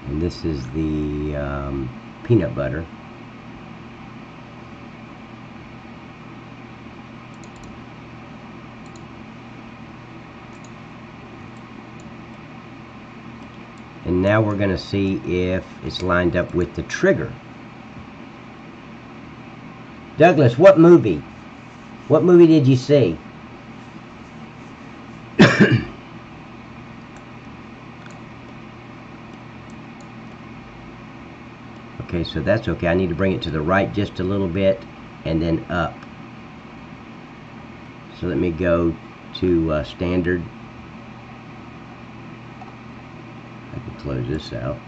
And this is the peanut butter. And now we're going to see if it's lined up with the trigger. Douglas, what movie? What movie did you see? Okay, so that's okay. I need to bring it to the right just a little bit and then up. So let me go to standard. I can close this out.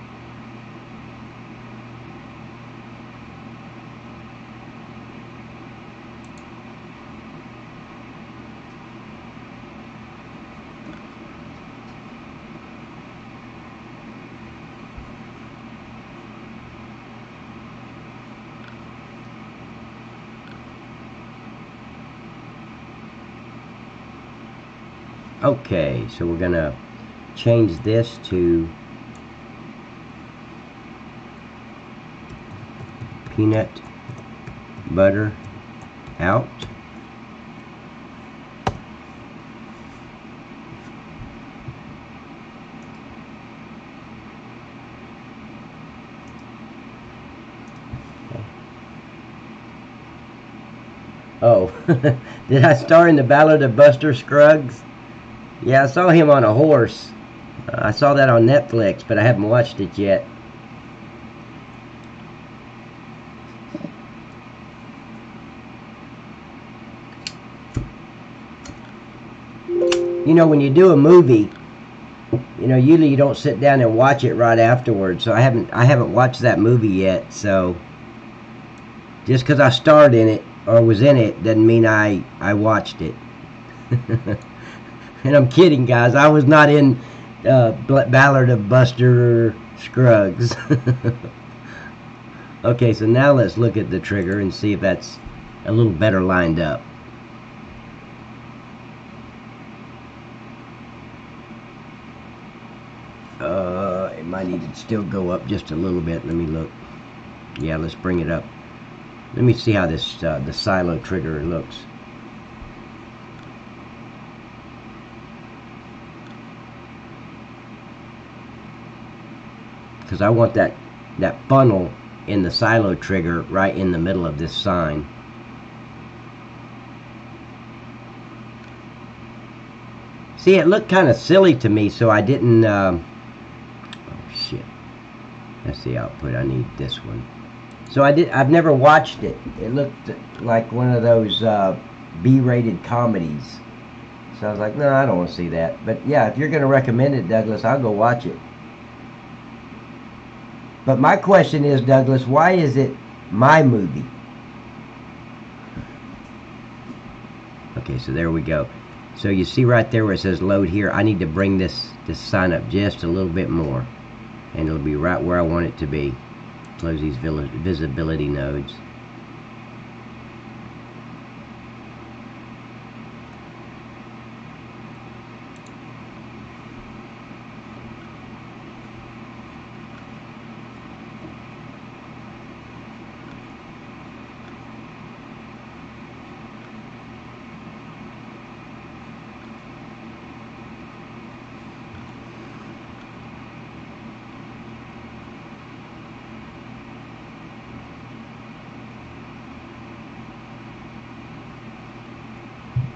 Okay, so we're gonna change this to peanut butter out. Oh, did I star in the Ballad of Buster Scruggs? Yeah, I saw him on a horse. I saw that on Netflix, but I haven't watched it yet. You know, when you do a movie, you know, usually you don't sit down and watch it right afterwards. So I haven't watched that movie yet. So just because I starred in it or was in it doesn't mean I watched it. And I'm kidding, guys. I was not in Ballad of Buster Scruggs. Okay, so now let's look at the trigger and see if that's a little better lined up. It might need to still go up just a little bit. Let me look. Yeah, let's bring it up. Let me see how this the silo trigger looks. Because I want that funnel in the silo trigger right in the middle of this sign. See, it looked kind of silly to me, so I didn't. Oh shit! That's the output. I need this one. So I've never watched it. It looked like one of those B-rated comedies. So I was like, no, I don't want to see that. But yeah, if you're going to recommend it, Douglas, I'll go watch it. But my question is, Douglas, why is it my movie? Okay, so there we go. So you see right there where it says load here, I need to bring this sign up just a little bit more. And it'll be right where I want it to be. Close these visibility nodes.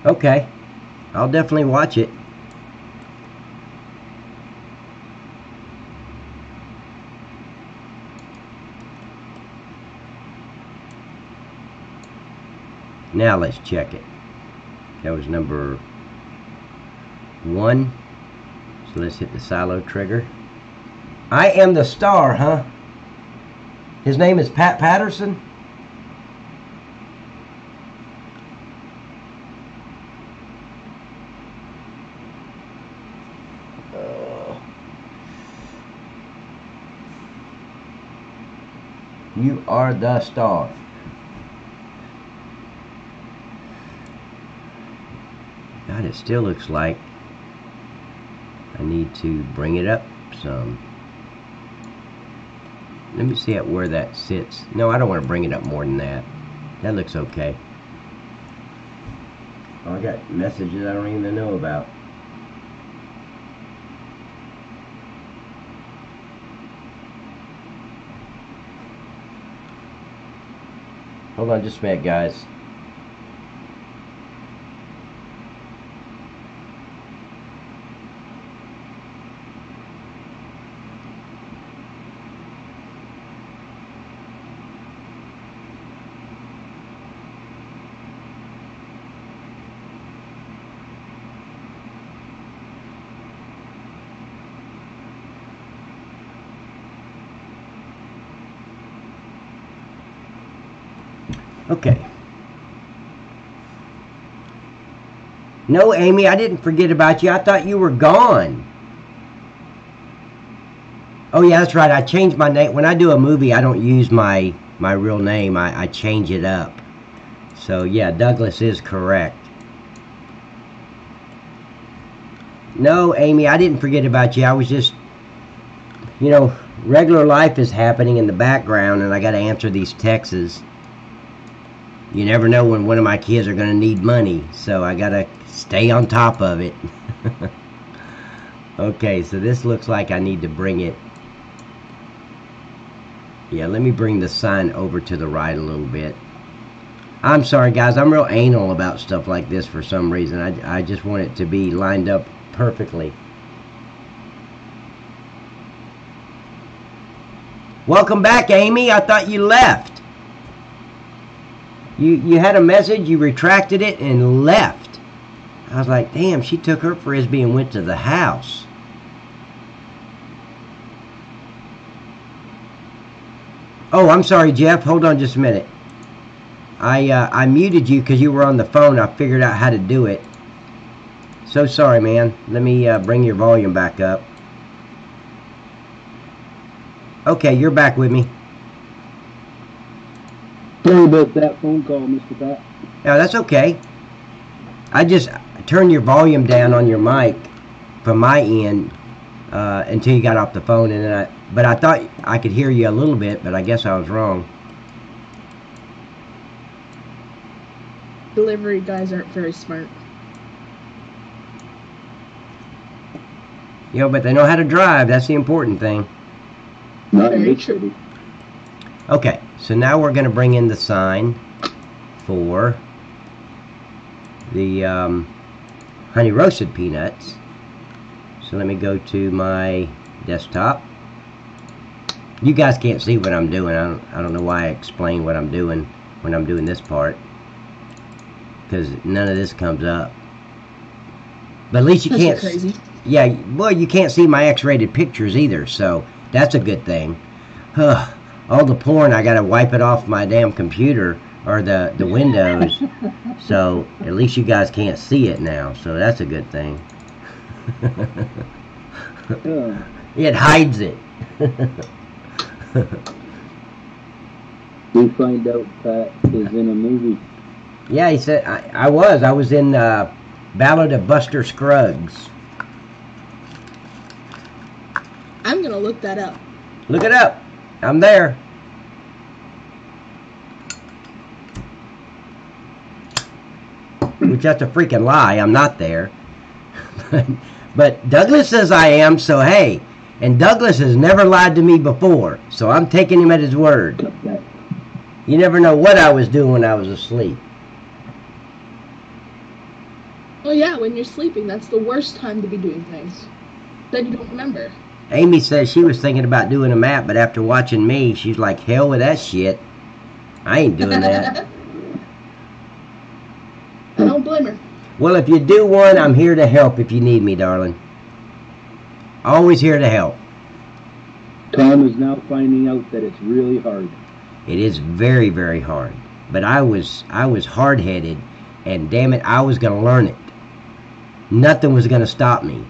Okay, I'll definitely watch it. Now let's check it. That was number 1. So let's hit the silo trigger. I am the star, huh? His name is Pat Patterson? You are the star. God, it still looks like I need to bring it up some. Let me see where that sits. No, I don't want to bring it up more than that. That looks okay. Oh, I got messages I don't even know about. Hold on just a minute, guys. Okay. No, Amy, I didn't forget about you. I thought you were gone. Oh, yeah, that's right. I changed my name. When I do a movie, I don't use my real name. I change it up. So, yeah, Douglas is correct. No, Amy, I didn't forget about you. I was just, you know, regular life is happening in the background, and I got to answer these texts. You never know when one of my kids are going to need money, so I got to stay on top of it. Okay, so this looks like I need to bring it. Yeah, let me bring the sign over to the right a little bit. I'm sorry, guys. I'm real anal about stuff like this for some reason. I just want it to be lined up perfectly. Welcome back, Amy. I thought you left. You had a message, you retracted it, and left. I was like, damn, she took her Frisbee and went to the house. Oh, I'm sorry, Jeff. Hold on just a minute. I muted you because you were on the phone. I figured out how to do it. So sorry, man. Let me bring your volume back up. Okay, you're back with me. Sorry about that phone call, Mr. Pat. Yeah, that's okay. I just turned your volume down on your mic from my end until you got off the phone, and then but I thought I could hear you a little bit, but I guess I was wrong. Delivery guys aren't very smart. You know, but they know how to drive. That's the important thing. Not Very in true. City. Okay, so now we're going to bring in the sign for the honey roasted peanuts. So let me go to my desktop. You guys can't see what I'm doing. I don't know why I explain what I'm doing when I'm doing this part, because none of this comes up. But at least you That's can't. crazy. Yeah, well, you can't see my X-rated pictures either, so that's a good thing. All the porn, I gotta wipe it off my damn computer or the windows. So at least you guys can't see it now, so that's a good thing. It hides it. We find out Pat is in a movie. Yeah, he said I was in Ballad of Buster Scruggs. I'm gonna look that up. Look it up. I'm there. Which that's a freaking lie. I'm not there. But Douglas says I am, so hey. And Douglas has never lied to me before, so I'm taking him at his word. You never know what I was doing when I was asleep. Well, yeah, when you're sleeping, that's the worst time to be doing things. Then you don't remember. Amy says she was thinking about doing a map, but after watching me, she's like, hell with that shit. I ain't doing that. I don't blame her. Well, if you do one, I'm here to help if you need me, darling. Always here to help. Tom is now finding out that it's really hard. It is very, very hard. But I was hard-headed, and damn it, I was going to learn it. Nothing was going to stop me.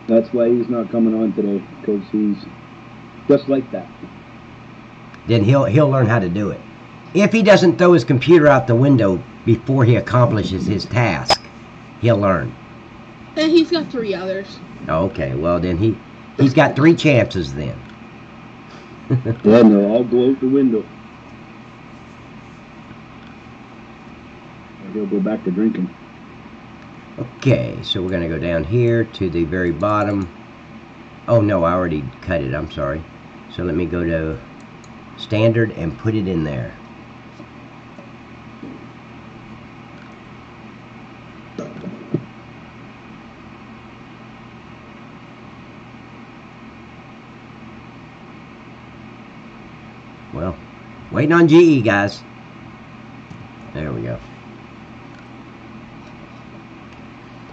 That's why he's not coming on today, because he's just like that. Then he'll learn how to do it. If he doesn't throw his computer out the window before he accomplishes his task, he'll learn. And he's got 3 others. Okay, well then he's got 3 chances then. Yeah, no, I'll go out the window. Or he'll go back to drinking. Okay, so we're going to go down here to the very bottom. Oh no, I already cut it, I'm sorry. So let me go to standard and put it in there. Well, waiting on GE, guys. There we go.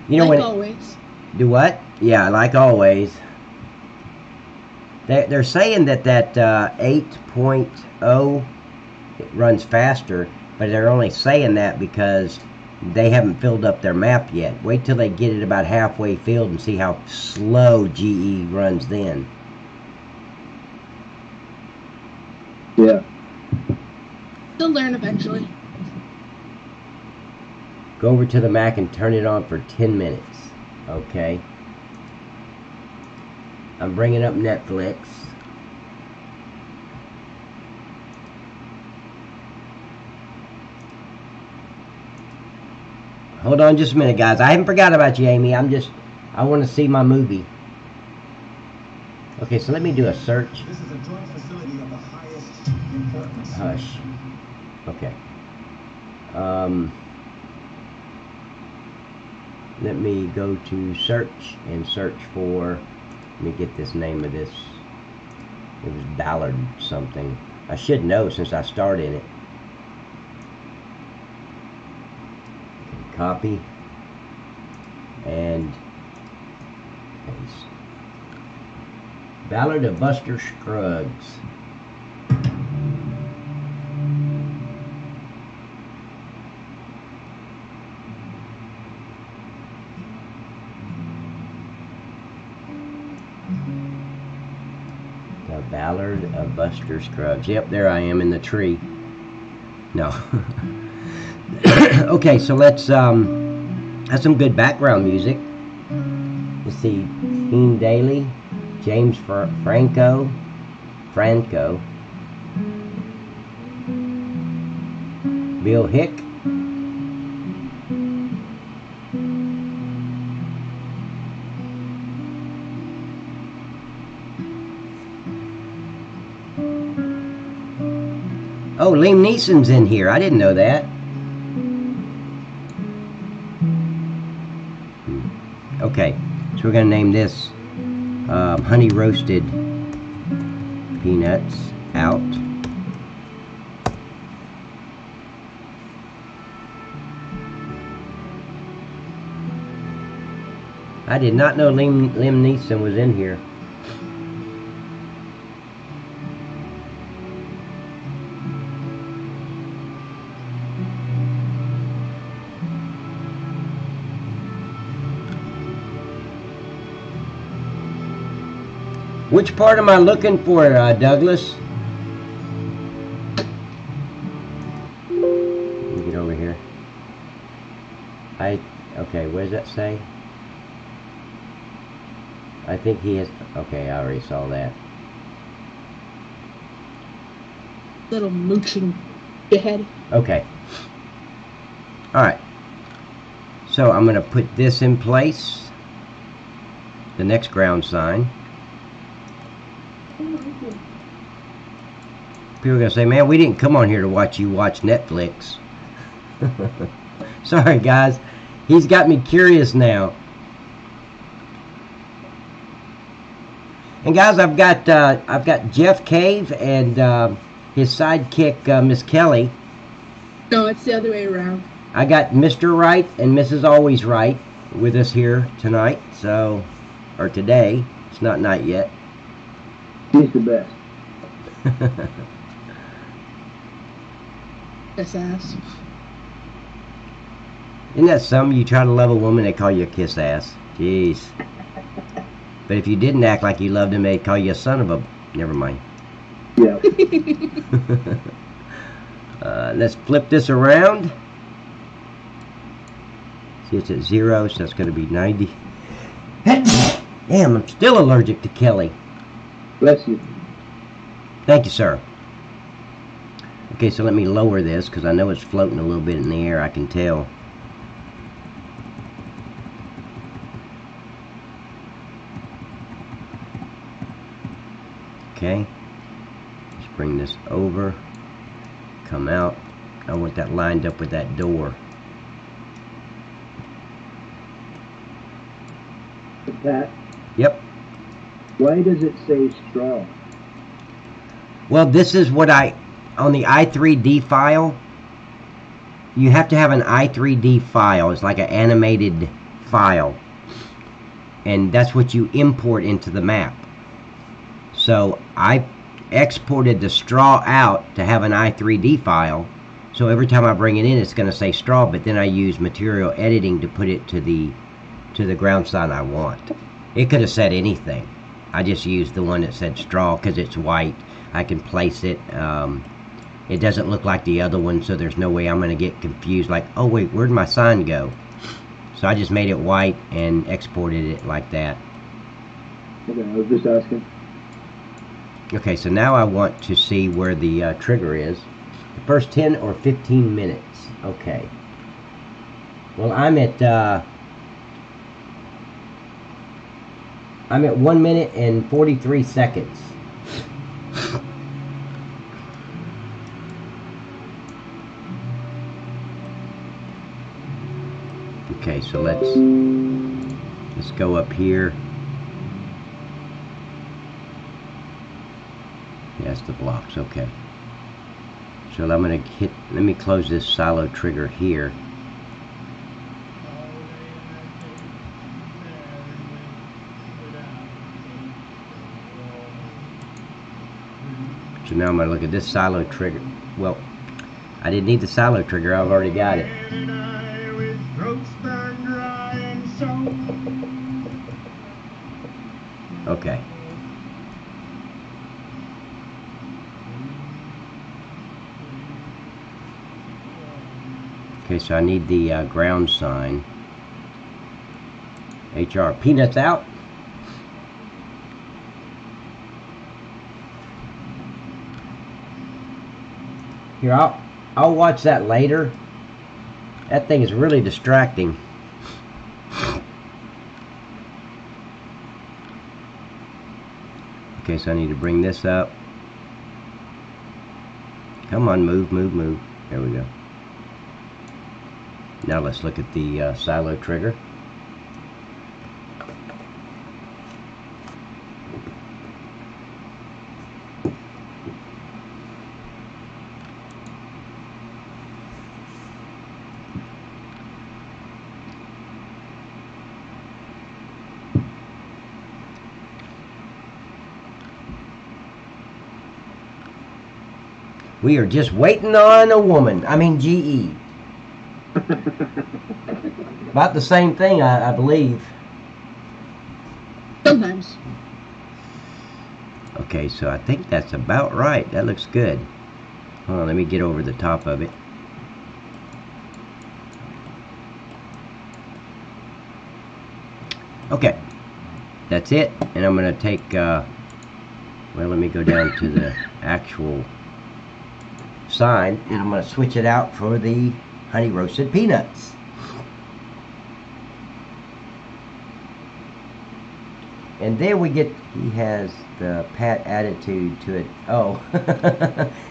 You know, like when always. Do what? Yeah, like always. They're saying that 8.0 it runs faster, but they're only saying that because they haven't filled up their map yet. Wait till they get it about halfway filled and see how slow GE runs then. Yeah. They'll learn eventually. Go over to the Mac and turn it on for 10 minutes. Okay. I'm bringing up Netflix. Hold on just a minute, guys. I haven't forgot about you, Amy. I want to see my movie. Okay, so let me do a search. This is a joint facility of the highest importance. Hush. Okay. Let me go to search and search for, let me get this name of this. It was Ballard something. I should know since I started it. Okay, copy and paste. Ballard of Buster Scruggs. The Ballard of Buster Scruggs. Yep, there I am in the tree. No. Okay, so let's have some good background music. Let's see, Dean Daly, James Franco, Bill Hick, oh, Liam Neeson's in here. I didn't know that. Okay, so we're going to name this Honey Roasted Peanuts Out. I did not know Liam Neeson was in here. Which part am I looking for, Douglas? Let me get over here. Okay, what does that say? I think he has, okay, I already saw that. Little mooching behead. Okay. Alright. So I'm going to put this in place. The next ground sign. People are going to say, man, we didn't come on here to watch you watch Netflix. Sorry, guys. He's got me curious now. And guys, I've got Jeff Cave and his sidekick, Miss Kelly. No, it's the other way around. I got Mr. Right and Mrs. Always Right with us here tonight. So, or today. It's not night yet. He's the best. Kiss ass. Isn't that something? You try to love a woman, they call you a kiss ass. Jeez. But if you didn't act like you loved him, they'd call you a son of a... Never mind. Yeah. Let's flip this around. See, it's at 0, so that's going to be 90. Damn, I'm still allergic to Kelly. Bless you. Thank you, sir. Okay, so let me lower this because I know it's floating a little bit in the air. I can tell. Okay. Let's bring this over. Come out. I want that lined up with that door. Pat, Yep. why does it say straw? Well, this is what on the i3D file, you have to have an i3D file. It's like an animated file. And that's what you import into the map. So I exported the straw out to have an i3D file. So every time I bring it in, it's going to say straw, but then I use material editing to put it to the ground sign I want. It could have said anything. I just used the one that said straw because it's white. I can place it. It doesn't look like the other one, so there's no way I'm going to get confused like, oh wait, where'd my sign go? So I just made it white and exported it like that. Okay, I was just asking. Okay, so now I want to see where the trigger is. The first 10 or 15 minutes. Okay. Well, I'm at 1 minute and 43 seconds. Okay, so let's go up here. Yes, the blocks. Okay. So I'm gonna let me close this silo trigger here. So now I'm gonna look at this silo trigger. Well, I didn't need the silo trigger. I've already got it. Okay. Okay, so I need the ground sign. HR. Peanuts out. Here, I'll watch that later. That thing is really distracting. Okay, so I need to bring this up. Come on, move, move, move. There we go. Now let's look at the silo trigger. We are just waiting on a woman. I mean, GE. About the same thing, I believe. Sometimes. Okay, so I think that's about right. That looks good. Hold on, let me get over the top of it. Okay, that's it. And I'm going to take, well, let me go down to the actual sign, and I'm going to switch it out for the honey roasted peanuts. And then we get, he has the Pat attitude to it. Oh,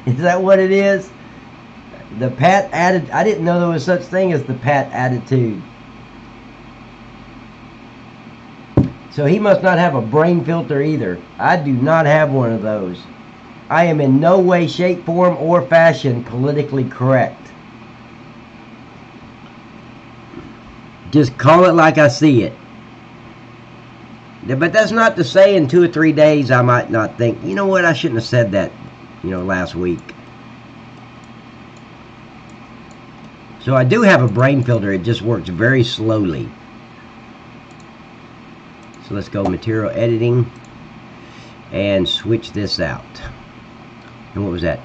is that what it is? The Pat attitude. I didn't know there was such thing as the Pat attitude. So he must not have a brain filter either. I do not have one of those. I am in no way, shape, form, or fashion politically correct. Just call it like I see it. But that's not to say in 2 or 3 days I might not think, you know what, I shouldn't have said that, last week. So I do have a brain filter. It just works very slowly. So let's go material editing and switch this out. And what was that?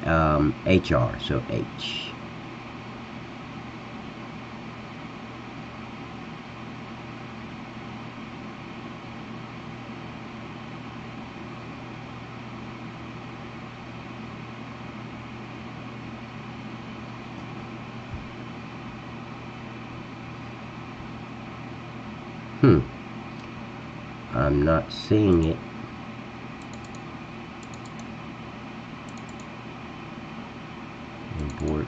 HR. So H. I'm not seeing it. Imports.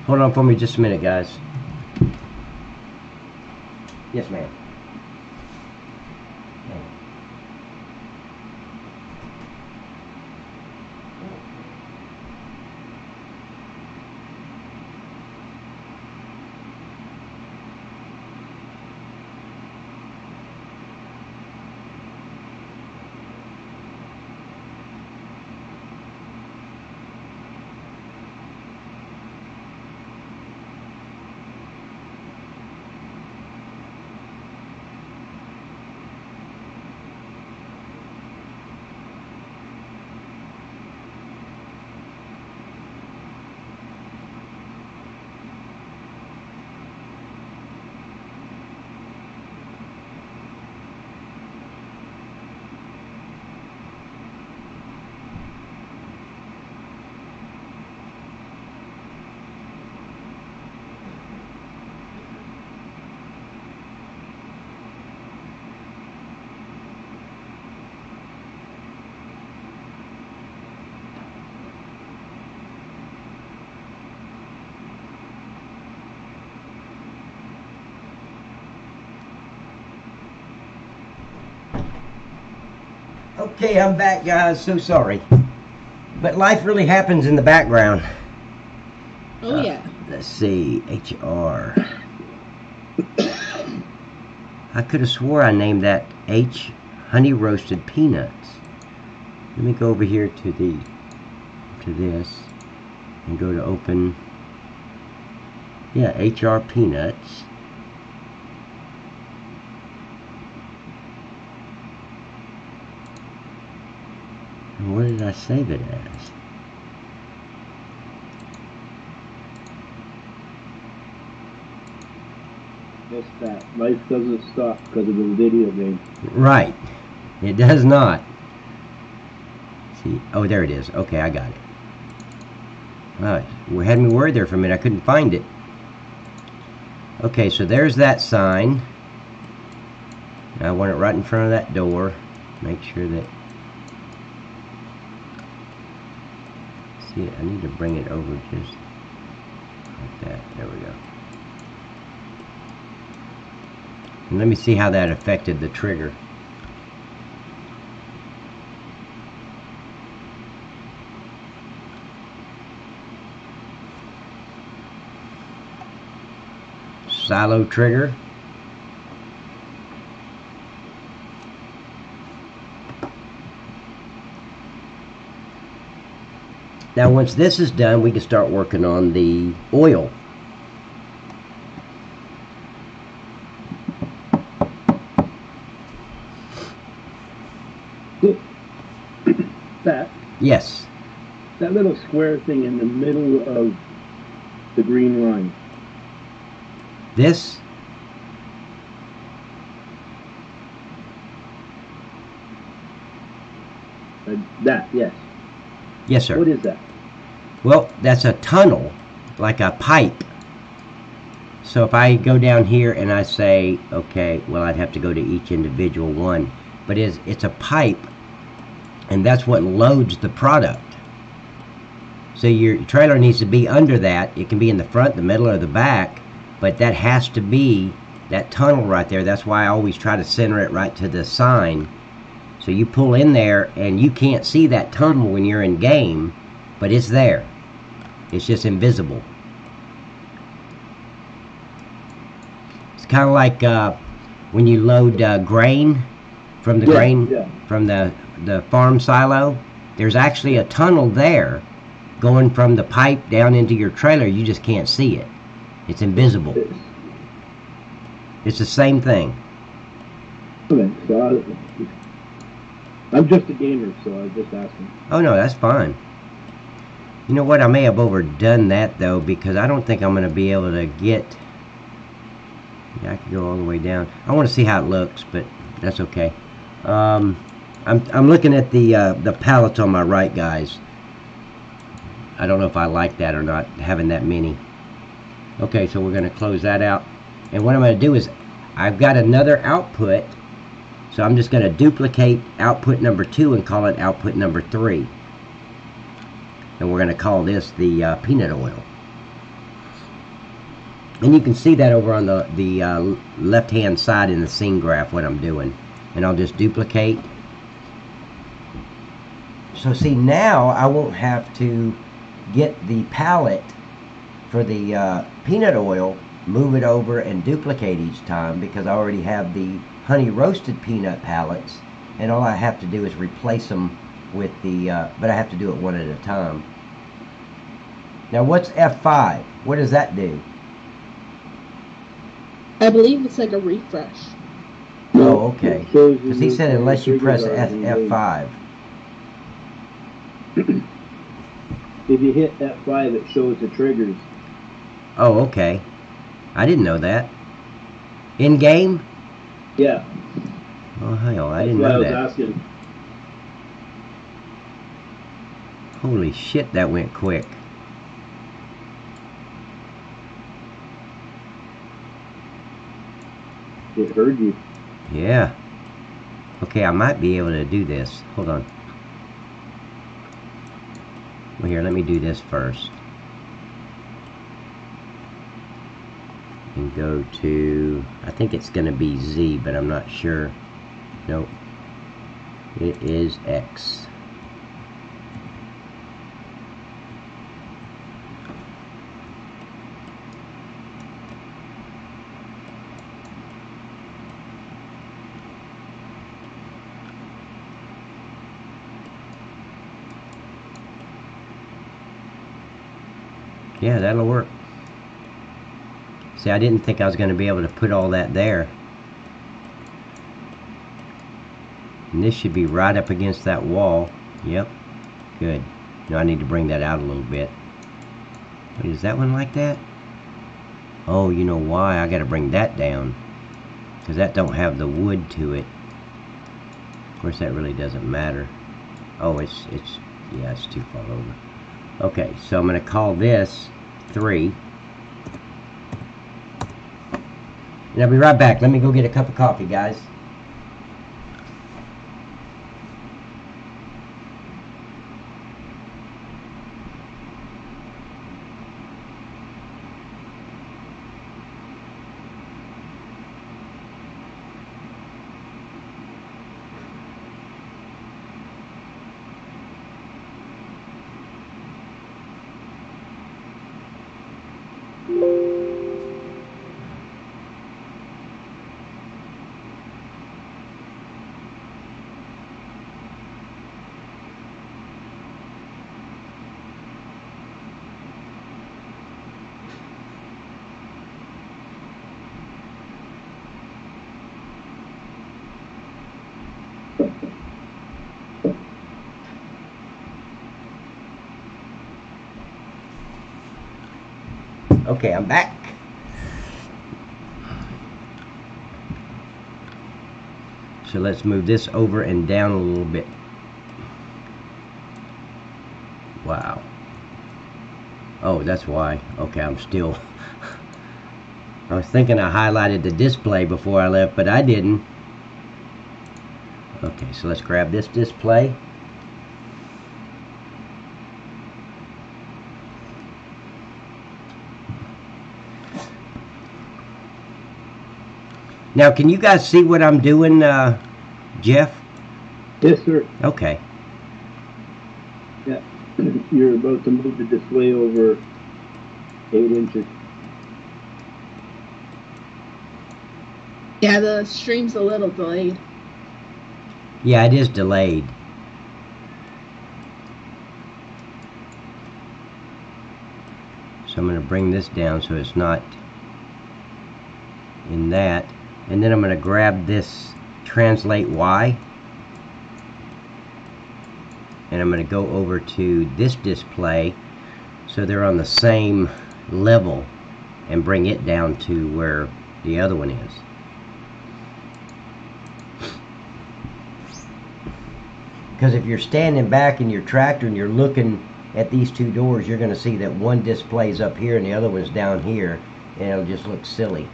Hold on for me just a minute, guys. Yes, ma'am. Okay, I'm back, guys. So sorry. But life really happens in the background. Oh, yeah. Let's see. HR. I could have swore I named that H honey roasted peanuts. Let me go over here to this and go to open. Yeah, HR peanuts. And what did I save it as? Just that. Life doesn't stop because of a video game. Right. It does not. See. Oh, there it is. Okay, I got it. Alright. We had me worried there for a minute. I couldn't find it. Okay, so there's that sign. I want it right in front of that door. Make sure that... See, I need to bring it over just like that. There we go. And let me see how that affected the trigger. Silo trigger. Now once this is done, we can start working on the oil. That. Yes. That little square thing in the middle of the green line. This? That, yes. Yes, sir. What is that? Well, that's a tunnel, like a pipe. So if I go down here and I say, okay, well, I'd have to go to each individual one. But it's a pipe, and that's what loads the product. So your trailer needs to be under that. It can be in the front, the middle, or the back, but that has to be that tunnel right there. That's why I always try to center it right to the sign. So you pull in there, and you can't see that tunnel when you're in game, but it's there. It's just invisible. It's kind of like when you load grain from the from the farm silo. There's actually a tunnel there going from the pipe down into your trailer. You just can't see it. It's invisible. It's the same thing. Okay, so I'm just a gamer, so I was just asking. Oh no, that's fine. You know what? I may have overdone that though, because I don't think I'm going to be able to get. Yeah, I can go all the way down. I want to see how it looks, but that's okay. I'm looking at the pallets on my right, guys. I don't know if I like that or not, having that many. Okay, so we're going to close that out. And what I'm going to do is, I've got another output, so I'm just going to duplicate output number 2 and call it output number 3. And we're going to call this the peanut oil. And you can see that over on the left-hand side in the scene graph what I'm doing. And I'll just duplicate. So see, now I won't have to get the palette for the peanut oil, move it over and duplicate each time, because I already have the honey roasted peanut pallets, and all I have to do is replace them with the but I have to do it one at a time. Now what's F5? What does that do? I believe it's like a refresh. Oh, okay. Because he said unless you press F5. If you hit F5, it shows the triggers. Oh, okay. I didn't know that. In game? Yeah. Oh hell, I didn't know that. That's why I was asking. Holy shit, that went quick. It heard you. Yeah. Okay, I might be able to do this. Hold on. Well, here, let me do this first. And go to, I think it's going to be Z, but I'm not sure. Nope. It is X. Yeah, that'll work. See, I didn't think I was going to be able to put all that there. And this should be right up against that wall. Yep. Good. Now I need to bring that out a little bit. Wait, is that one like that? Oh, you know why? I got to bring that down. Because that don't have the wood to it. Of course, that really doesn't matter. Oh, yeah, it's too far over. Okay, so I'm going to call this 3. And I'll be right back. Let me go get a cup of coffee, guys. Okay, I'm back. So let's move this over and down a little bit. Wow. Oh, that's why. Okay, I'm still... I was thinking I highlighted the display before I left, but I didn't. Okay, so let's grab this display. Now, can you guys see what I'm doing, Jeff? Yes, sir. Okay. Yeah. You're about to move the display over 8 inches. Yeah, the stream's a little delayed. Yeah, it is delayed. So I'm going to bring this down so it's not in that. And then I'm going to grab this translate Y. And I'm going to go over to this display so they're on the same level and bring it down to where the other one is. Because if you're standing back in your tractor and you're looking at these two doors, you're going to see that one display's up here and the other one's down here, and it'll just look silly.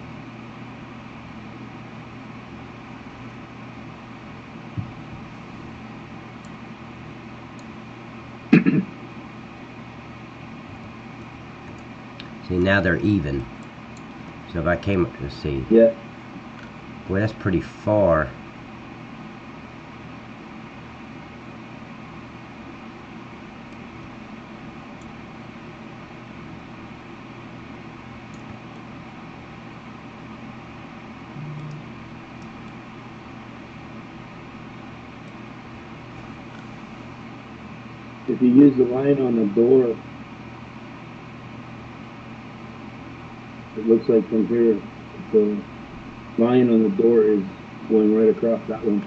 See, now they're even. So if I came up to see, Yeah. boy, that's pretty far. If you use the line on the door, it looks like from here, the line on the door is going right across that one.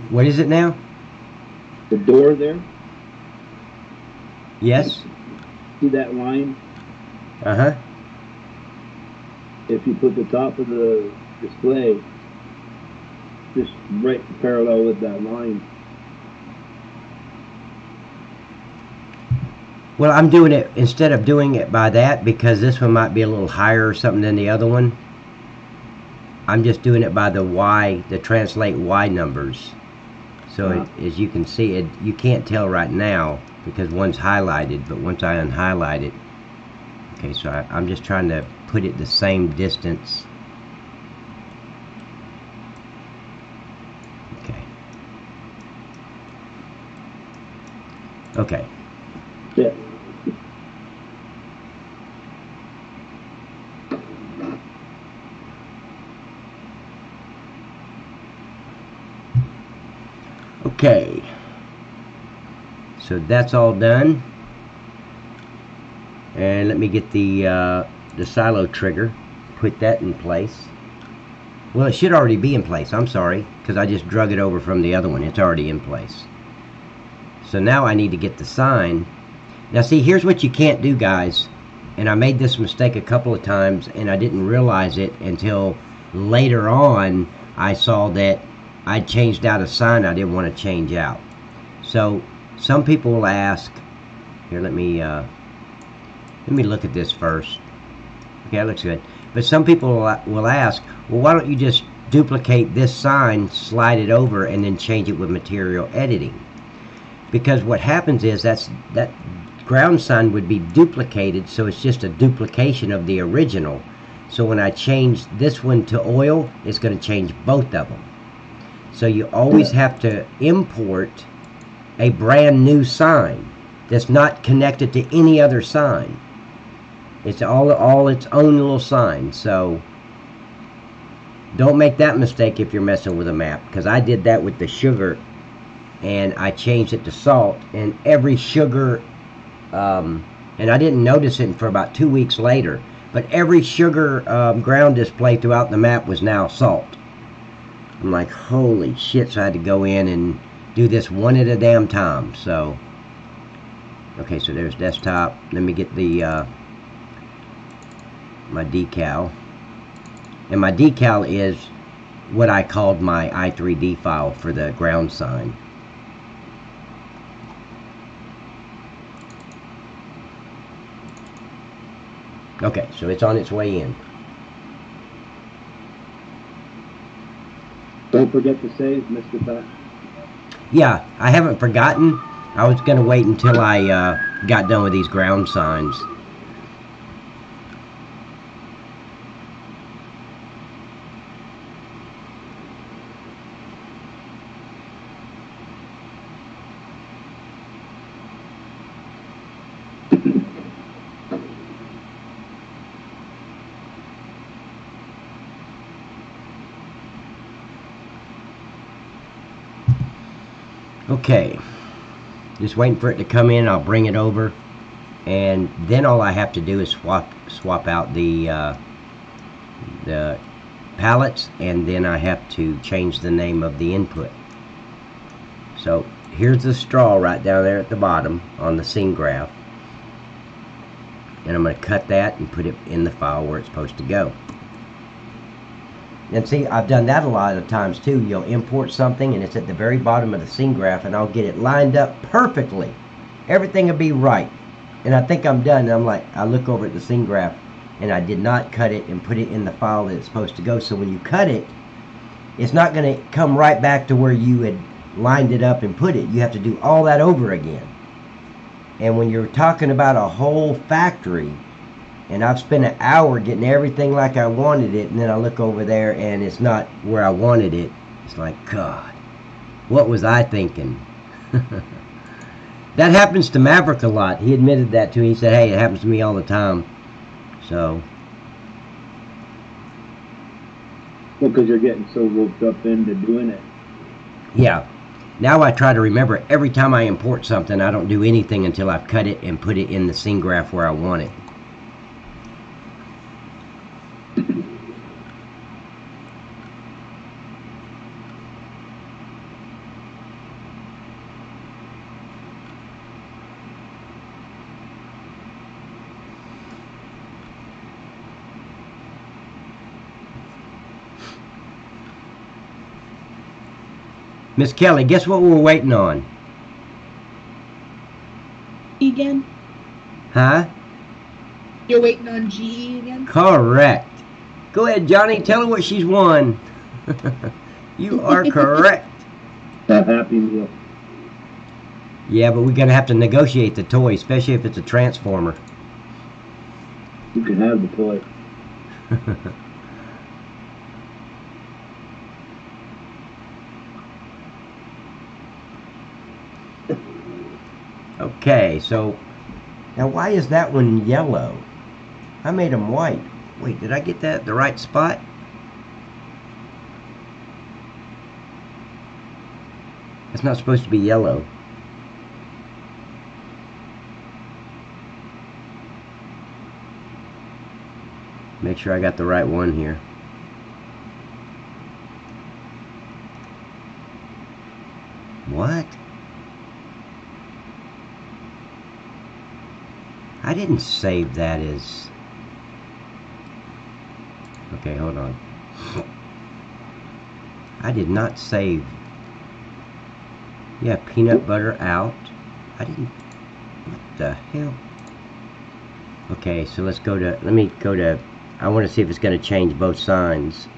What is it now? The door there, Yes? see that line? Uh-huh. If you put the top of the display just right parallel with that line. Well, I'm doing it, instead of doing it by that, because this one might be a little higher or something than the other one, I'm just doing it by the Y, the translate Y numbers. So as you can see, you can't tell right now because one's highlighted, but once I unhighlight it, okay, so I'm just trying to put it the same distance. Okay. Okay. Yeah. Okay. So that's all done. And let me get the silo trigger. Put that in place. Well, it should already be in place. I'm sorry, because I just drug it over from the other one. It's already in place. So now I need to get the sign. Now see, here's what you can't do, guys. And I made this mistake a couple of times, and I didn't realize it until later on. I saw that I'd changed out a sign I didn't want to change out. So some people will ask, here, let me look at this first. Okay, that looks good. But some people will ask, well, why don't you just duplicate this sign, slide it over, and then change it with material editing? Because what happens is that ground sign would be duplicated, so it's just a duplication of the original. So when I change this one to oil, it's going to change both of them. So you always have to import a brand new sign that's not connected to any other sign. It's all its own little sign. So don't make that mistake if you're messing with a map, because I did that with the sugar, and I changed it to salt, and every sugar, and I didn't notice it for about 2 weeks later, but every sugar ground display throughout the map was now salt. I'm like, holy shit. So I had to go in and do this one at a damn time. So okay, so there's desktop. Let me get the my decal, and my decal is what I called my i3D file for the ground sign. Okay, so it's on its way in. Don't forget to save, Mr. Pat. Yeah, I haven't forgotten. I was going to wait until I got done with these ground signs. Okay, just waiting for it to come in. I'll bring it over, and then all I have to do is swap out the palettes, and then I have to change the name of the input. So here's the straw right down there at the bottom on the scene graph, and I'm going to cut that and put it in the file where it's supposed to go. And see, I've done that a lot of times too. You'll import something and it's at the very bottom of the scene graph, and I'll get it lined up perfectly. Everything will be right. And I think I'm done, and I'm like, I look over at the scene graph and I did not cut it and put it in the file that it's supposed to go. So when you cut it, it's not going to come right back to where you had lined it up and put it. You have to do all that over again. And when you're talking about a whole factory, and I've spent an hour getting everything like I wanted it, and then I look over there and it's not where I wanted it, it's like, God, what was I thinking? That happens to Maverick a lot. He admitted that to me. He said, hey, it happens to me all the time. So, Well, because you're getting so roped up into doing it. yeah. Now I try to remember every time I import something, I don't do anything until I've cut it and put it in the scene graph where I want it. Miss Kelly, guess what we're waiting on? Again? Huh? You're waiting on GE again? Correct. Go ahead, Johnny. Tell her what she's won. You are correct. A Happy Meal. Yeah, but we're going to have to negotiate the toy, especially if it's a transformer. You can have the toy. Okay, so now why is that one yellow? I made them white. Wait, did I get that the right spot? It's not supposed to be yellow. Make sure I got the right one here. What? I didn't save that as... Okay, hold on. I did not save... Yeah, peanut butter out. I didn't... What the hell? Okay, so let's go to... Let me go to... I want to see if it's going to change both signs.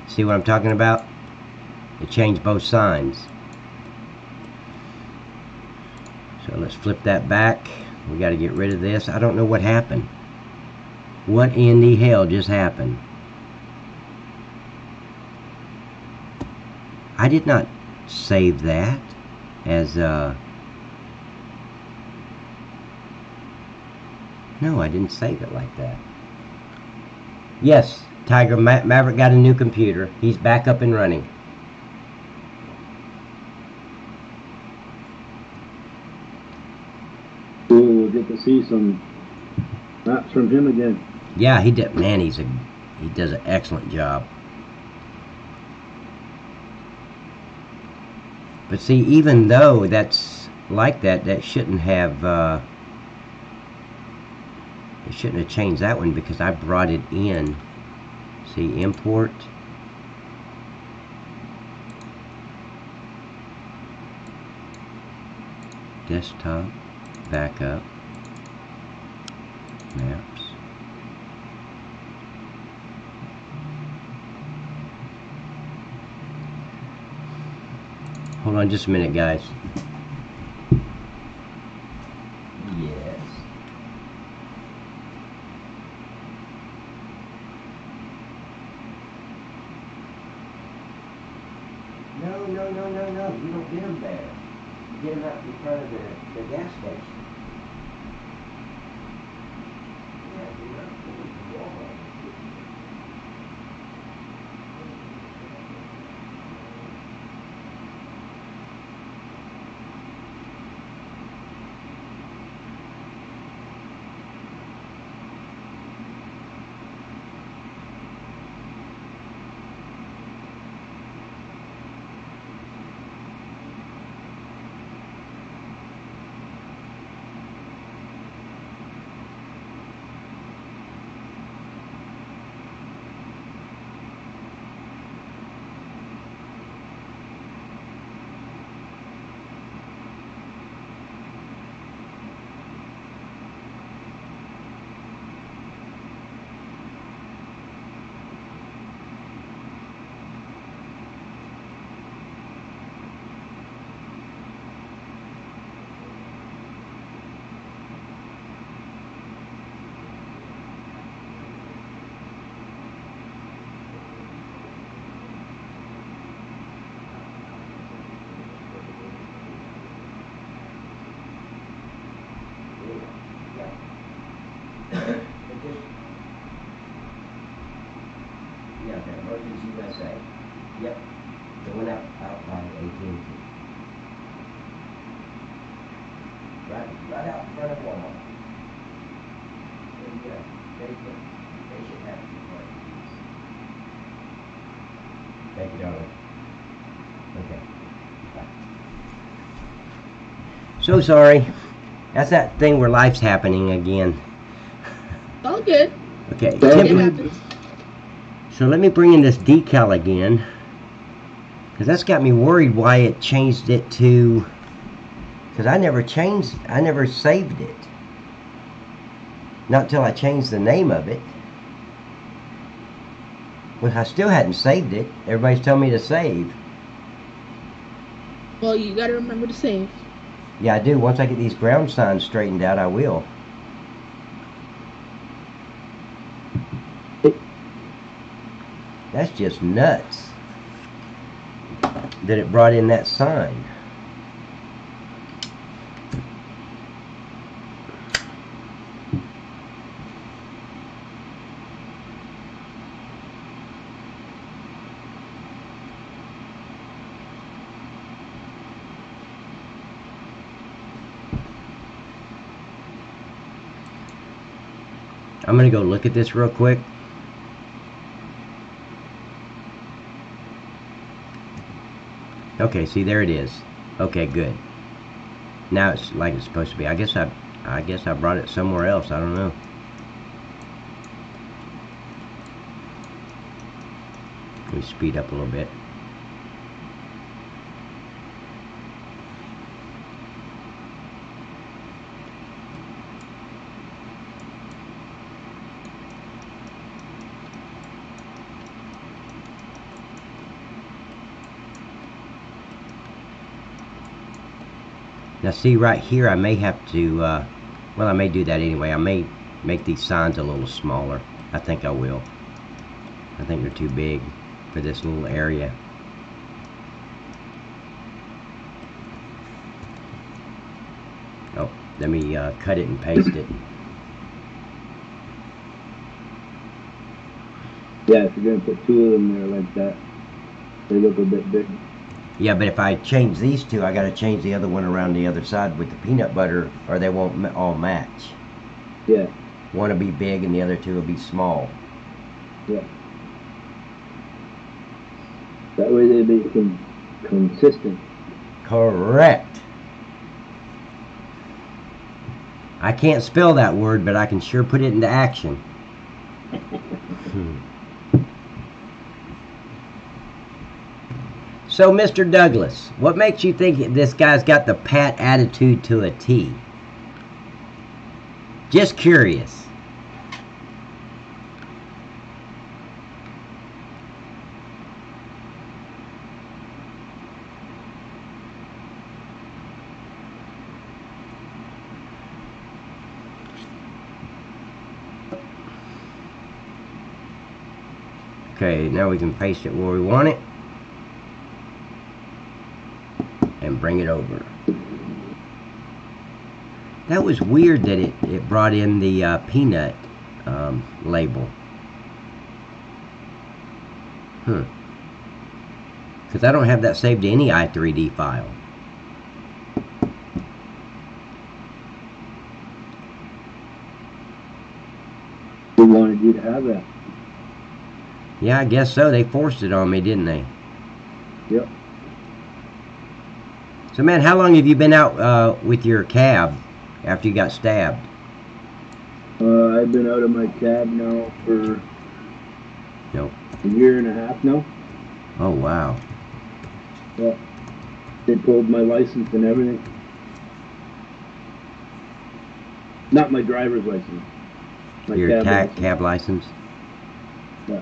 See what I'm talking about? It changed both signs. So let's flip that back. We got to get rid of this. I don't know what happened. What in the hell just happened? I did not save that as no, I didn't save it like that. Yes, Tiger Maverick got a new computer. He's back up and running. Cool, we'll get to see some maps from him again. Yeah, he did. Man, he does an excellent job. But see, even though that's like that, that shouldn't have it shouldn't have changed that one because I brought it in. See, import. Desktop, backup, maps. Hold on just a minute, guys. Yes. No. You don't get them there. You get them out in front of the gas station. Yeah, you're not going to Walmart. Yeah, that Murphy's USA. Yep. The one out by AT&T. Right out in front of Walmart. There you go. They should have two parties. Thank you, darling. Okay. Bye. So sorry. That's that thing where life's happening again. All good. Okay. It happens. So let me bring in this decal again, because that's got me worried why it changed it to, because I never saved it. Not till I changed the name of it. Well, I still hadn't saved it. Everybody's telling me to save. Well, you gotta remember to save. Yeah, I do. Once I get these ground signs straightened out, I will. That's just nuts that it brought in that sign. I'm gonna go look at this real quick. Okay, see, there it is. Okay, good. Now it's like it's supposed to be. I guess I brought it somewhere else. I don't know. Let me speed up a little bit. Now see right here, I may have to, well, I may do that anyway. I may make these signs a little smaller. I think I will. I think they're too big for this little area. Oh, let me cut it and paste it. Yeah, if you're going to put two of them there like that, they look a bit big. Yeah, but if I change these two, I got to change the other one around the other side with the peanut butter, or they won't all match. Yeah. One will be big and the other two will be small. Yeah. That way they be consistent. Correct. I can't spell that word, but I can sure put it into action. So, Mr. Douglas, what makes you think this guy's got the Pat attitude to a T? Just curious. Okay, now we can paste it where we want it. And bring it over. That was weird that it brought in the peanut label. Because I don't have that saved to any i3D file. They wanted you to have that. Yeah, I guess so. They forced it on me, didn't they? Yep. So, man, how long have you been out with your cab after you got stabbed? I've been out of my cab now for a year and a half now. Oh, wow. Yeah. They pulled my license and everything. Not my driver's license. My Your license. cab license? Yeah.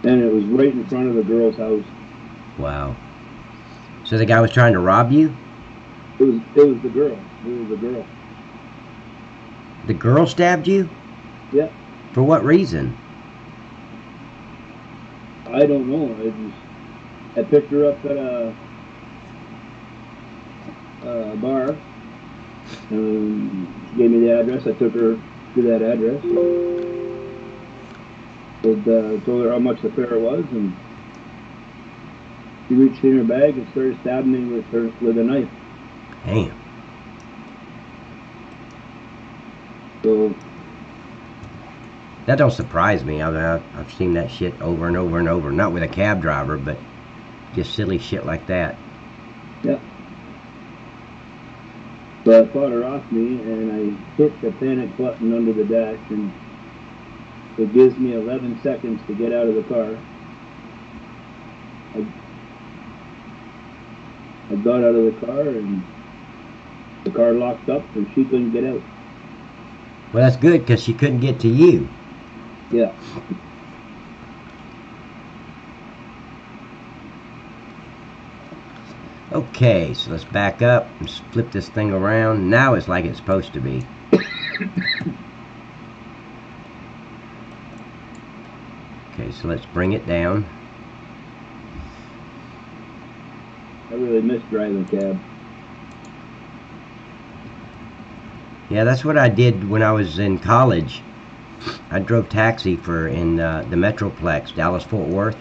And it was right in front of the girl's house. Wow. So the guy was trying to rob you? It was the girl. It was the girl. The girl stabbed you? Yeah. For what reason? I don't know. I picked her up at a bar. She gave me the address. I took her to that address. Told her how much the fare was, and she reached in her bag and started stabbing me with a knife. Damn. So That don't surprise me. I've seen that shit over and over and over. Not with a cab driver, but just silly shit like that. yeah. So I fought her off me, and I hit the panic button under the dash, and it gives me 11 seconds to get out of the car. I got out of the car, and the car locked up, and she couldn't get out. Well, that's good, because she couldn't get to you. Yeah. Okay, so let's back up and flip this thing around. Now it's like it's supposed to be. Okay, so let's bring it down. I really miss driving cab. Yeah, that's what I did when I was in college. I drove taxi in the Metroplex, Dallas-Fort Worth.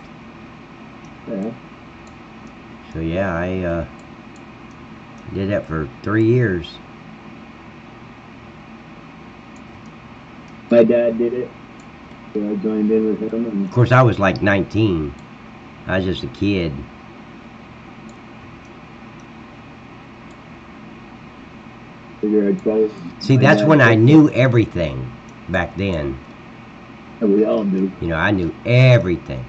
Yeah. So yeah, I did that for 3 years. My dad did it, so I joined in with him. And Of course, I was like 19. I was just a kid. figured I'd follow. See, my that's dad when I did knew everything back then. it. We all do. You know, I knew everything.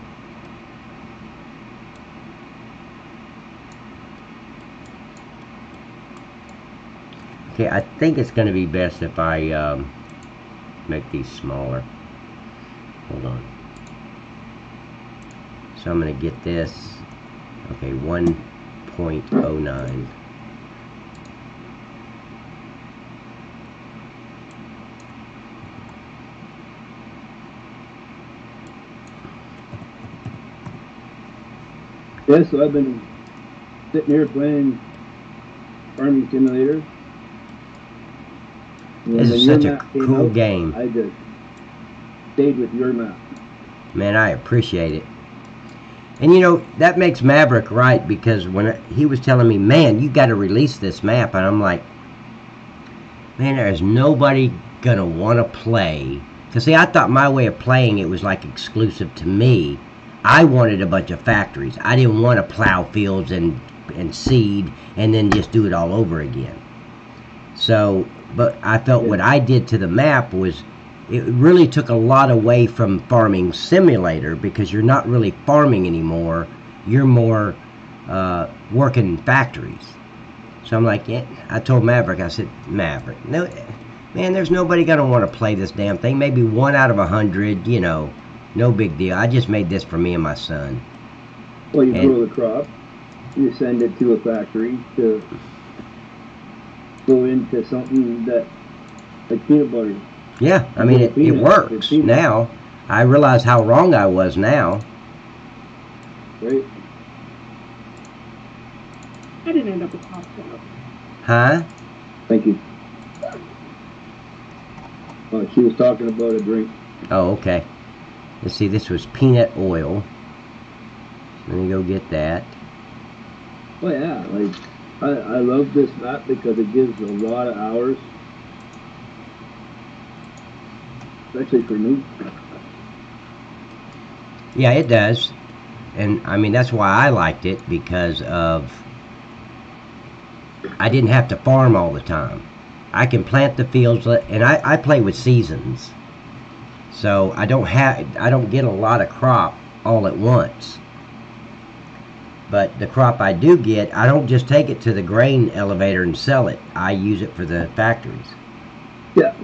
Okay, I think it's going to be best if I make these smaller. Hold on. So I'm going to get this. Okay, 1.09. Yeah, so I've been sitting here playing Farming Simulator. And This when is your such a map came cool out, game. I just stayed with your map. Man, I appreciate it. And you know, that makes Maverick right, because when he was telling me, man, you got to release this map, and I'm like, man, there's nobody going to want to play. Because see, I thought my way of playing it was like exclusive to me. I wanted a bunch of factories. I didn't want to plow fields and seed and then just do it all over again. So, but I felt what I did to the map was, it really took a lot away from Farming Simulator, because you're not really farming anymore. You're more working factories. So I'm like, yeah, I told Maverick, I said, Maverick, no, man, there's nobody going to want to play this damn thing. Maybe 1 out of 100, you know, no big deal. I just made this for me and my son. Well, you grow the crop, you send it to a factory to go into something that, like peanut butter. Yeah, I mean, it works now. I realize how wrong I was now. Right? I didn't end up with cocktail. Huh? Thank you. Oh, she was talking about a drink. Oh, okay. Let's see, this was peanut oil. Let me go get that. Oh yeah, like I love this map because it gives a lot of hours, especially for me. Yeah, it does. And I mean, that's why I liked it, because of I didn't have to farm all the time. I can plant the fields, and I play with seasons. So I don't get a lot of crop all at once. But the crop I do get, I don't just take it to the grain elevator and sell it. I use it for the factories. Yeah.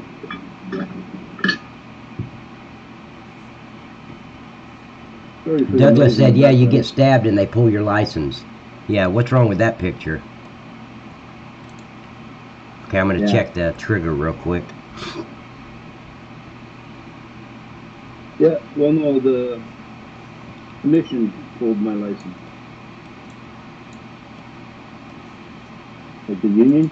Douglas said, yeah, you get stabbed and they pull your license. Yeah, what's wrong with that picture? Okay, I'm going to check the trigger real quick. Yeah, well, no, the commission pulled my license. Like the union.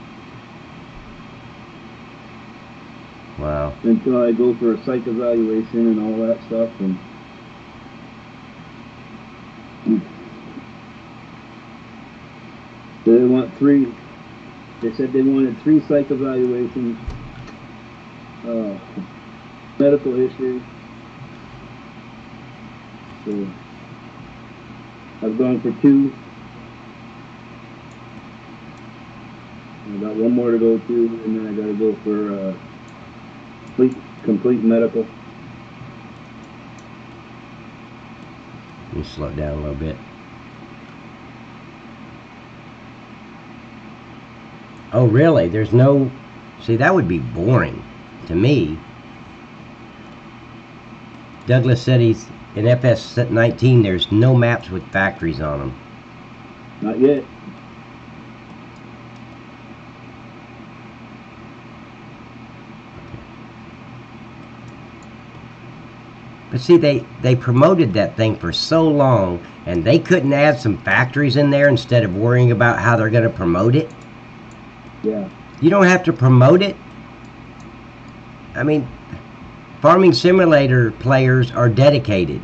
Wow. Until I go for a psych evaluation and all that stuff. And so they want 3. They said they wanted 3 psych evaluations, medical history. So I've gone for 2. I got 1 more to go to, and then I got to go for complete medical. Let me slow it down a little bit. Oh, really? There's no... See, that would be boring to me. Douglas said he's in FS19. There's no maps with factories on them. Not yet. But see, they promoted that thing for so long, and they couldn't add some factories in there instead of worrying about how they're going to promote it. Yeah. You don't have to promote it. I mean, Farming Simulator players are dedicated.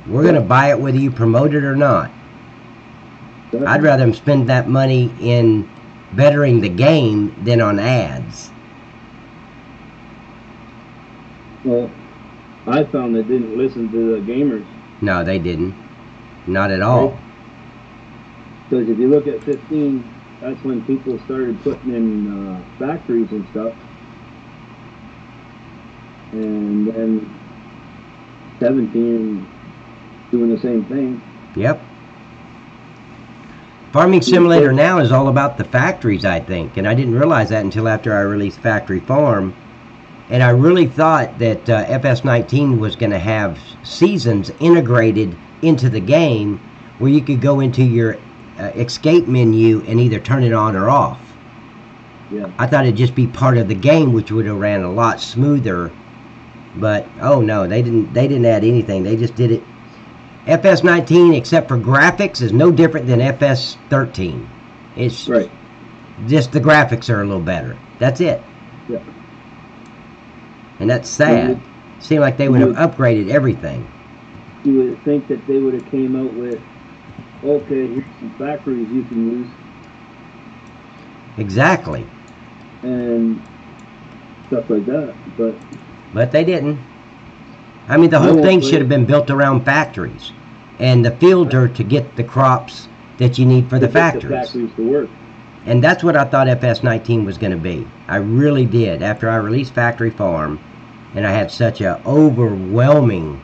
We're going to buy it whether you promote it or not. I'd rather them spend that money in bettering the game than on ads. Well, I found they didn't listen to the gamers. No, they didn't. Not at all. Because if you look at 15, that's when people started putting in factories and stuff. And then 17 doing the same thing. Yep. Farming Simulator now is all about the factories, I think, and I didn't realize that until after I released Factory Farm. And I really thought that FS19 was going to have seasons integrated into the game where you could go into your escape menu and either turn it on or off. Yeah. I thought it'd just be part of the game, which would have ran a lot smoother. But oh no, they didn't add anything. They just did it. FS19, except for graphics, is no different than FS13. It's right. Just the graphics are a little better. That's it. Yeah. And that's sad. Seemed like they would have upgraded everything. You would think that they would have came out with, okay, here's some factories you can use. Exactly. And stuff like that, But they didn't. I mean, the whole thing should have been built around factories. And the fields are to get the crops that you need for the factories. The factories to work. And that's what I thought FS19 was going to be. I really did. After I released Factory Farm, and I had such an overwhelming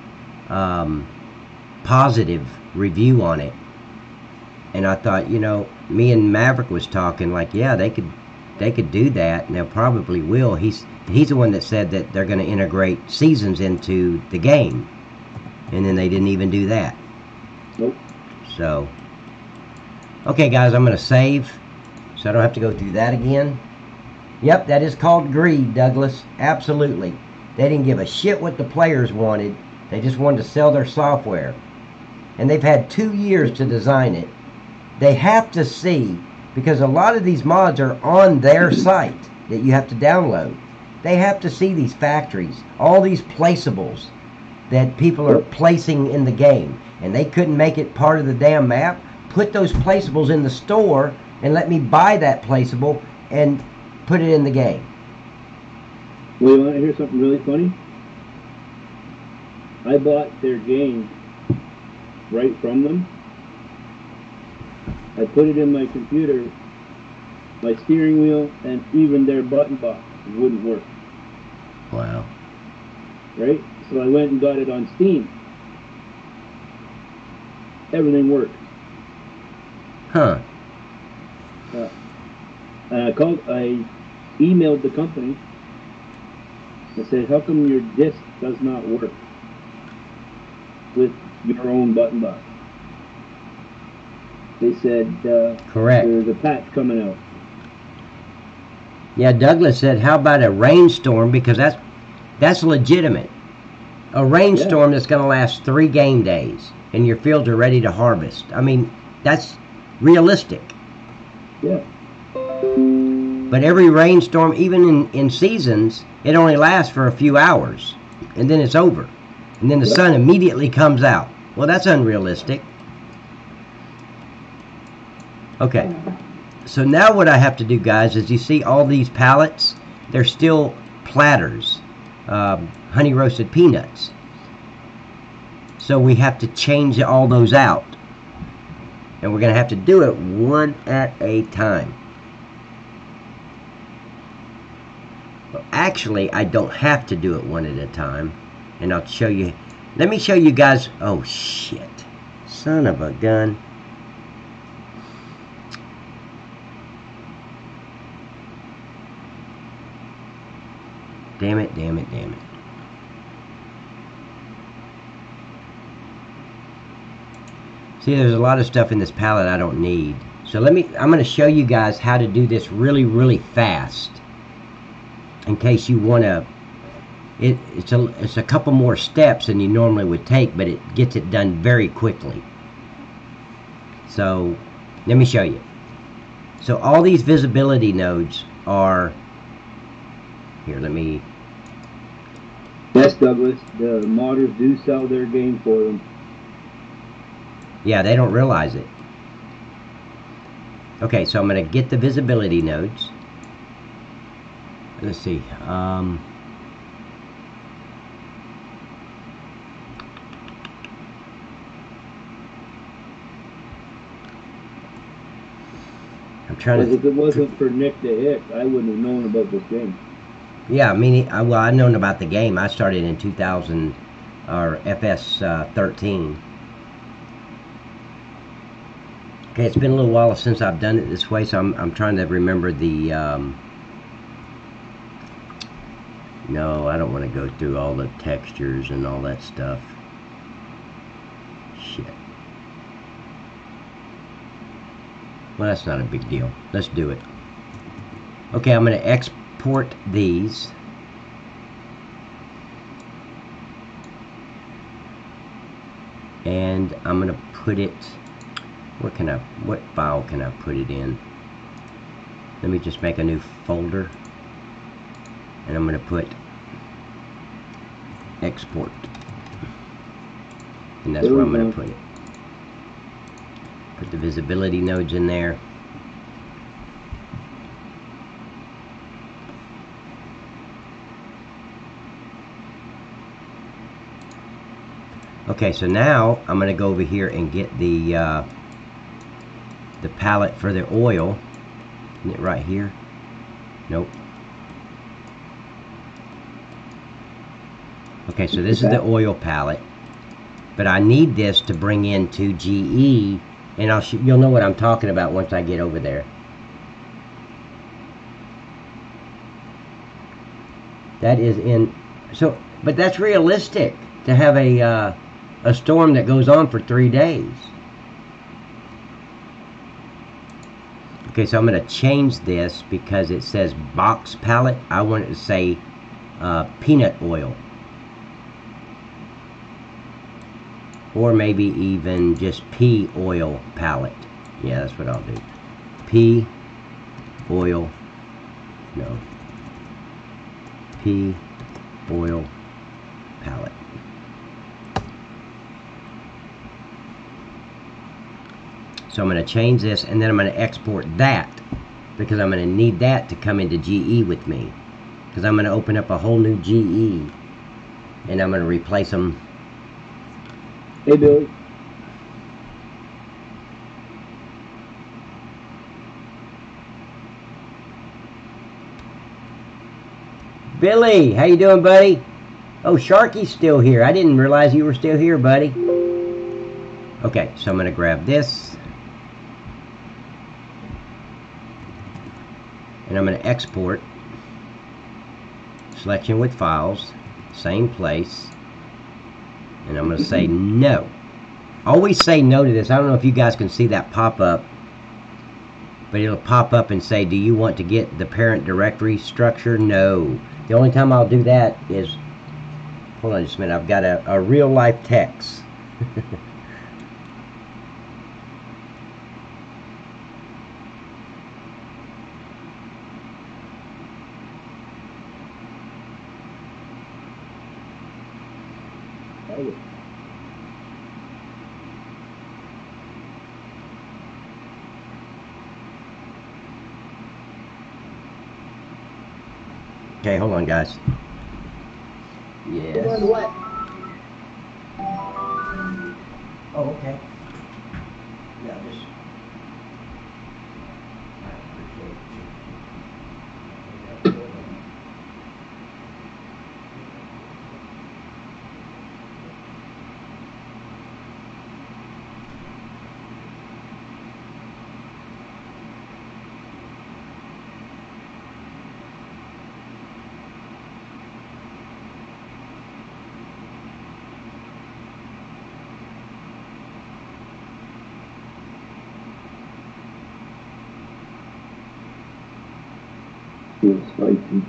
positive review on it. And I thought, you know, me and Maverick was talking like, yeah, they could do that, and they probably will. He's the one that said that they're going to integrate seasons into the game, and then they didn't even do that. Nope. So, okay, guys, I'm going to save, so I don't have to go through that again. Yep, that is called greed, Douglas. Absolutely. They didn't give a shit what the players wanted. They just wanted to sell their software. And they've had 2 years to design it. They have to see, because a lot of these mods are on their site that you have to download. They have to see these factories, all these placeables that people are placing in the game. And they couldn't make it part of the damn map. Put those placeables in the store and let me buy that placeable and put it in the game. Well, you want to hear something really funny? I bought their game right from them. I put it in my computer, my steering wheel, and even their button box wouldn't work. Wow. Right? So I went and got it on Steam. Everything worked. Huh. And I emailed the company. I said, how come your disc does not work with your own button box? They said, correct. There's a patch coming out. Yeah, Douglas said, how about a rainstorm? Because that's legitimate. A rainstorm that's going to last 3 game days, and your fields are ready to harvest. I mean, that's realistic. Yeah. But every rainstorm, even in seasons, it only lasts for a few hours, and then it's over. And then the sun immediately comes out. Well, that's unrealistic. Okay. So now what I have to do, guys, is you see all these pallets, they're still platters, honey roasted peanuts. So we have to change all those out. And we're going to have to do it one at a time. Well, actually, I don't have to do it one at a time. And I'll show you. Let me show you guys. Oh, shit. Son of a gun. Damn it, damn it, damn it. See, there's a lot of stuff in this palette I don't need. So I'm going to show you guys how to do this really, really fast. In case you want to it's a couple more steps than you normally would take, but it gets it done very quickly. So let me show you. So all these visibility nodes are here. Let me. Yes, Douglas, the modders do sell their game for them. Yeah, they don't realize it. Okay, so I'm going to get the visibility nodes. Let's see. I'm trying Because to. if it wasn't for Nick the Hick, I wouldn't have known about this game. Yeah, I mean, well, I've known about the game. I started in 2000 or FS 13. Okay, it's been a little while since I've done it this way, so I'm trying to remember the. No, I don't want to go through all the textures and all that stuff. Shit. Well, that's not a big deal. Let's do it. Okay, I'm going to export these. And I'm going to put it. What file can I put it in? Let me just make a new folder. And I'm going to put export. And that's where I'm going to put it. Put the visibility nodes in there. Okay, so now I'm going to go over here and get the palette for the oil. Isn't it right here? Nope. Okay, so this is the oil palette, but I need this to bring into GE, and you'll know what I'm talking about once I get over there. That is in, so, but that's realistic to have a storm that goes on for 3 days. Okay, so I'm going to change this because it says box palette. I want it to say peanut oil. Or maybe even just pea oil palette. Yeah, that's what I'll do. Pea oil. No. Pea oil palette. So I'm going to change this, and then I'm going to export that, because I'm going to need that to come into GE with me, because I'm going to open up a whole new GE, and I'm going to replace them. Hey, Billy. Billy, how you doing, buddy? Oh, Sharky's still here. I didn't realize you were still here, buddy. Okay, so I'm going to grab this. And I'm going to export. Selection with files. Same place. And I'm going to say no. Always say no to this. I don't know if you guys can see that pop up. But it'll pop up and say, do you want to get the parent directory structure? No. The only time I'll do that is, hold on just a minute, I've got a real life text. Okay, hold on, guys. Yes. Doing what? Oh, okay. Yeah, just. I appreciate you. Feels spicy.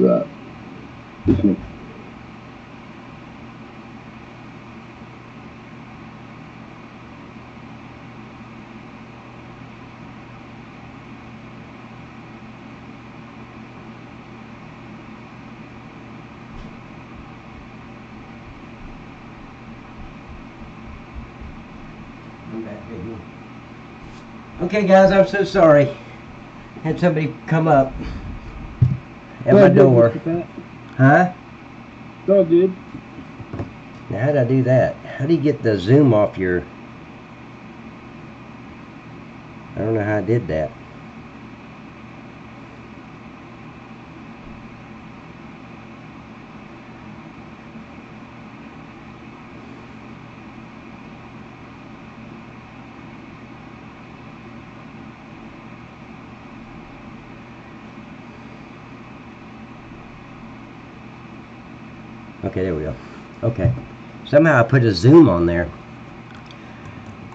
Right. I'm back, baby. Okay, guys, I'm so sorry. Had somebody come up at my door. Huh? It's all good. Now, how do I do that? How do you get the zoom off your... I don't know how I did that. Okay, there we go. Okay. Somehow I put a zoom on there.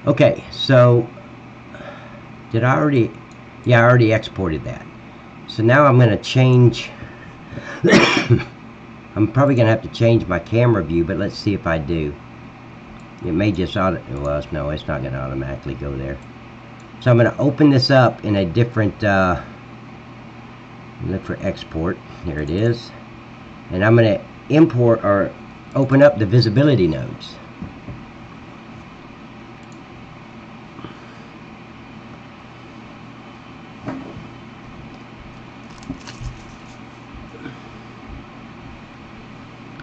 Okay, so did I already... Yeah, I already exported that. So now I'm going to change... I'm probably going to have to change my camera view, but let's see if I do. It may just auto... Well, no, it's not going to automatically go there. So I'm going to open this up in a different... look for export. There it is. And I'm going to import or open up the visibility nodes.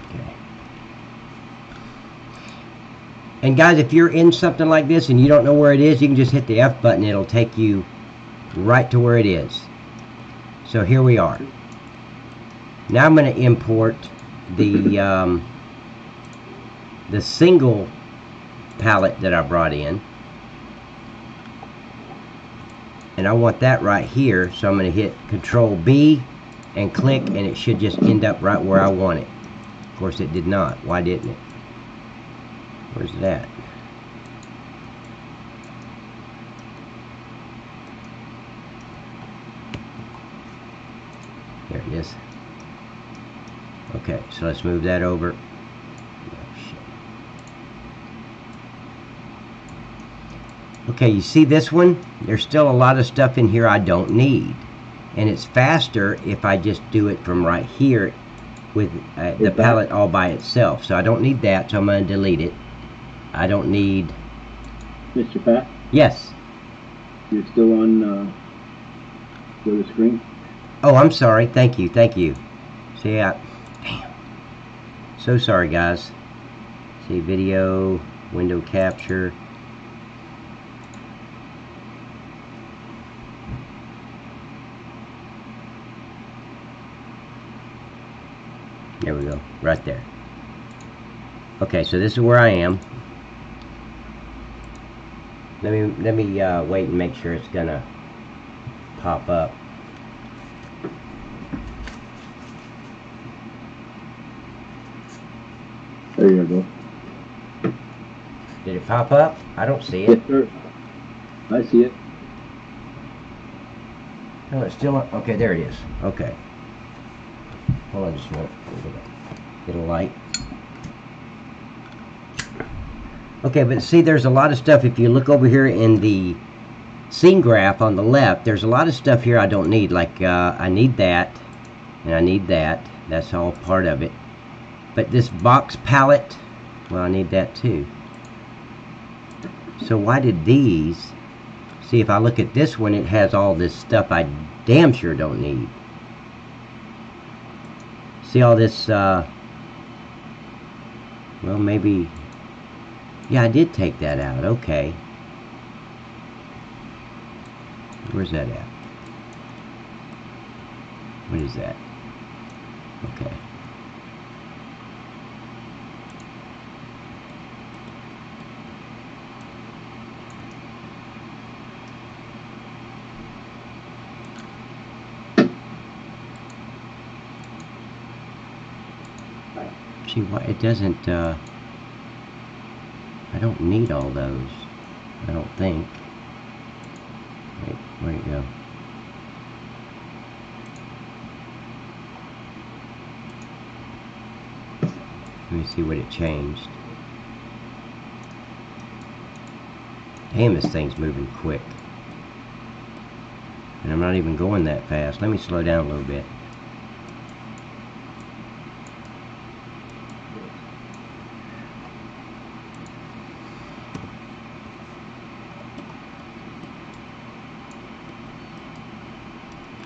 Okay. And guys, if you're in something like this and you don't know where it is, you can just hit the F button. It'll take you right to where it is. So here we are. Now I'm going to import the single palette that I brought in, and I want that right here, so I'm going to hit Control B and click, and it should just end up right where I want it. Of course it did not. Why didn't it? Where's that? There it is. Okay, so let's move that over. Okay, you see this one? There's still a lot of stuff in here I don't need. And it's faster if I just do it from right here with the palette all by itself. So I don't need that, so I'm going to delete it. I don't need... Mr. Pat? Yes. You're still on the screen? Oh, I'm sorry. Thank you. Thank you. See, damn. So sorry, guys. See, video, window capture. There we go. Right there. Okay, so this is where I am. Let me wait and make sure it's gonna pop up. There you go. Did it pop up? I don't see it. Yes, sir. I see it. No, it's still up. Okay, there it is. Okay. Hold on just a minute. Get a light. Okay, but see, there's a lot of stuff. If you look over here in the scene graph on the left, there's a lot of stuff here I don't need. Like, I need that, and I need that. That's all part of it. But this box palette, well, I need that too. So why did these... See, if I look at this one, it has all this stuff I damn sure don't need. See all this, well, maybe... Yeah, I did take that out. Okay. Where's that at? What is that? Okay. See why it doesn't, I don't need all those. I don't think. Wait, where'd it go? Let me see what it changed. Damn, this thing's moving quick. And I'm not even going that fast. Let me slow down a little bit.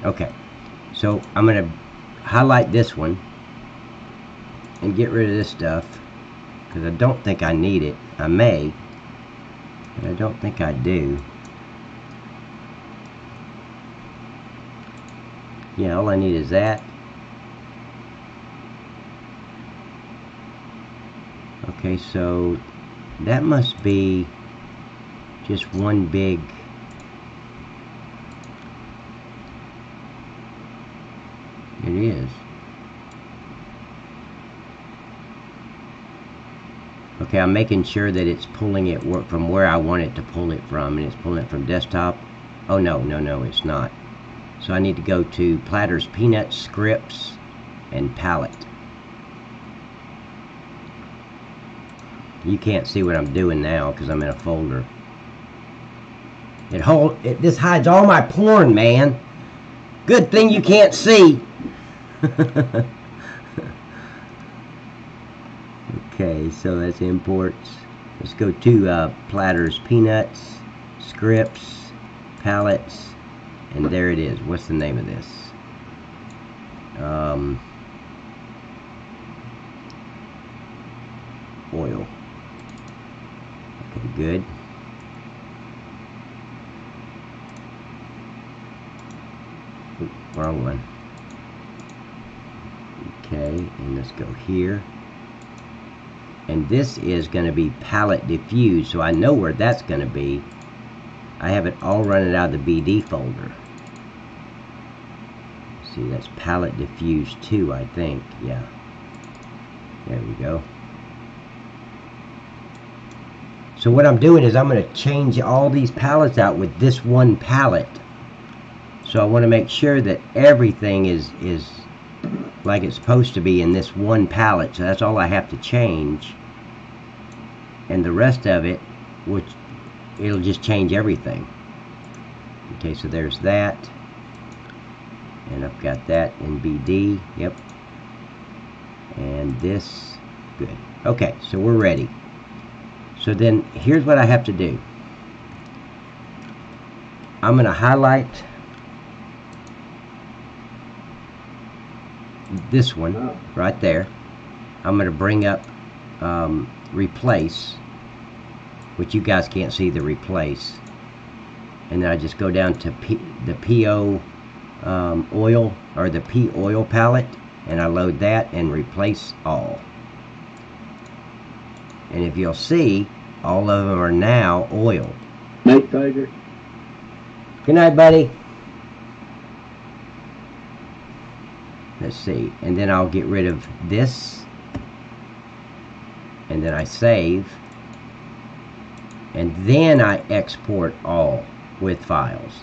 Okay, so I'm going to highlight this one and get rid of this stuff because I don't think I need it. I may, but I don't think I do. Yeah, all I need is that. Okay, so that must be just one big... It is. Okay, I'm making sure that it's pulling it from where I want it to pull it from, and it's pulling it from desktop. Oh no, it's not. So I need to go to Platters, Peanuts, Scripts, and Palette. You can't see what I'm doing now because I'm in a folder. This hides all my porn, man. Good thing you can't see. Okay, so that's imports. Let's go to Platters, Peanuts, Scripts, Palettes, and there it is. What's the name of this? Oil. Okay, good. Oop, wrong one. Okay, and let's go here. And this is going to be palette diffuse, so I know where that's going to be. I have it all running out of the BD folder. See, that's palette diffuse 2, I think. Yeah. There we go. So what I'm doing is I'm going to change all these palettes out with this one palette. So I want to make sure that everything is like it's supposed to be in this one palette. So that's all I have to change. And the rest of it, which it'll just change everything. Okay, so there's that. And I've got that in BD. Yep. And this. Good. Okay, so we're ready. So then here's what I have to do. I'm going to highlight this one right there. I'm going to bring up replace, which you guys can't see the replace. And then I just go down to the PO oil, or the P oil palette, and I load that and replace all. And if you'll see, all of them are now oil. Night, Tiger. Good night, buddy. Let's see. And then I'll get rid of this. And then I save. And then I export all with files.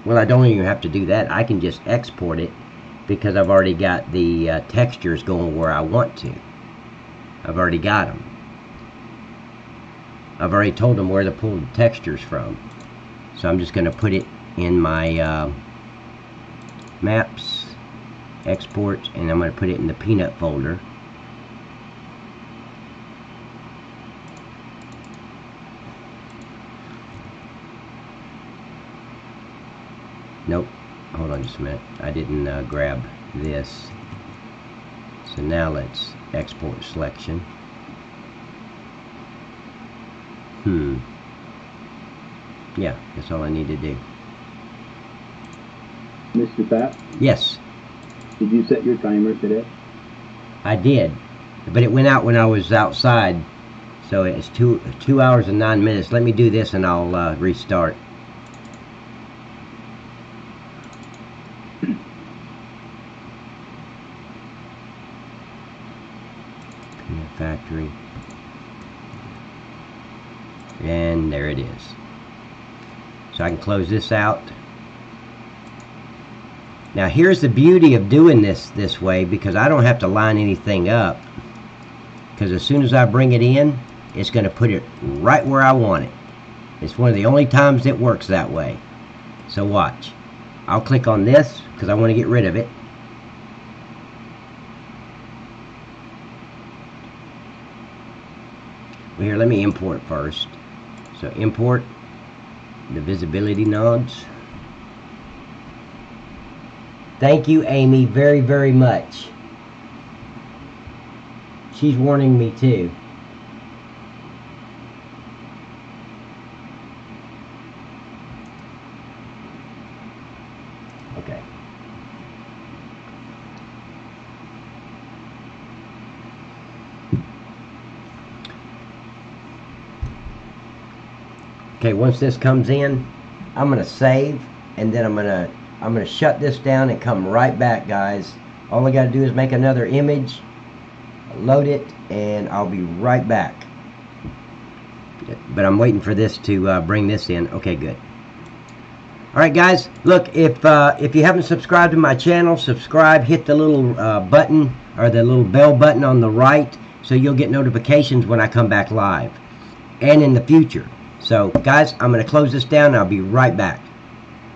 Well, I don't even have to do that. I can just export it because I've already got the textures going where I want to. I've already got them. I've already told them where to pull the textures from. So I'm just going to put it in my maps, export, and I'm going to put it in the peanut folder. Nope. Hold on just a minute. I didn't grab this. So now let's export selection. Yeah, that's all I need to do. Mr. Pat, Yes, did you set your timer today? I did. But it went out when I was outside. So it's 2 hours and 9 minutes. Let me do this and I'll restart. Factory, and there it is. So I can close this out. Now here's the beauty of doing this way, because I don't have to line anything up, because as soon as I bring it in, it's going to put it right where I want it. It's one of the only times it works that way. So watch. I'll click on this because I want to get rid of it. Here, let me import first. So import the visibility nodes. Thank you, Amy, very, very much. She's warning me too. Okay. Okay, once this comes in, I'm gonna save, and then I'm gonna shut this down and come right back, guys. All I gotta do is make another image, load it, and I'll be right back. But I'm waiting for this to bring this in. Okay, good. All right, guys. Look, if you haven't subscribed to my channel, subscribe. Hit the little button, or the little bell button on the right, so you'll get notifications when I come back live and in the future. So, guys, I'm going to close this down and I'll be right back.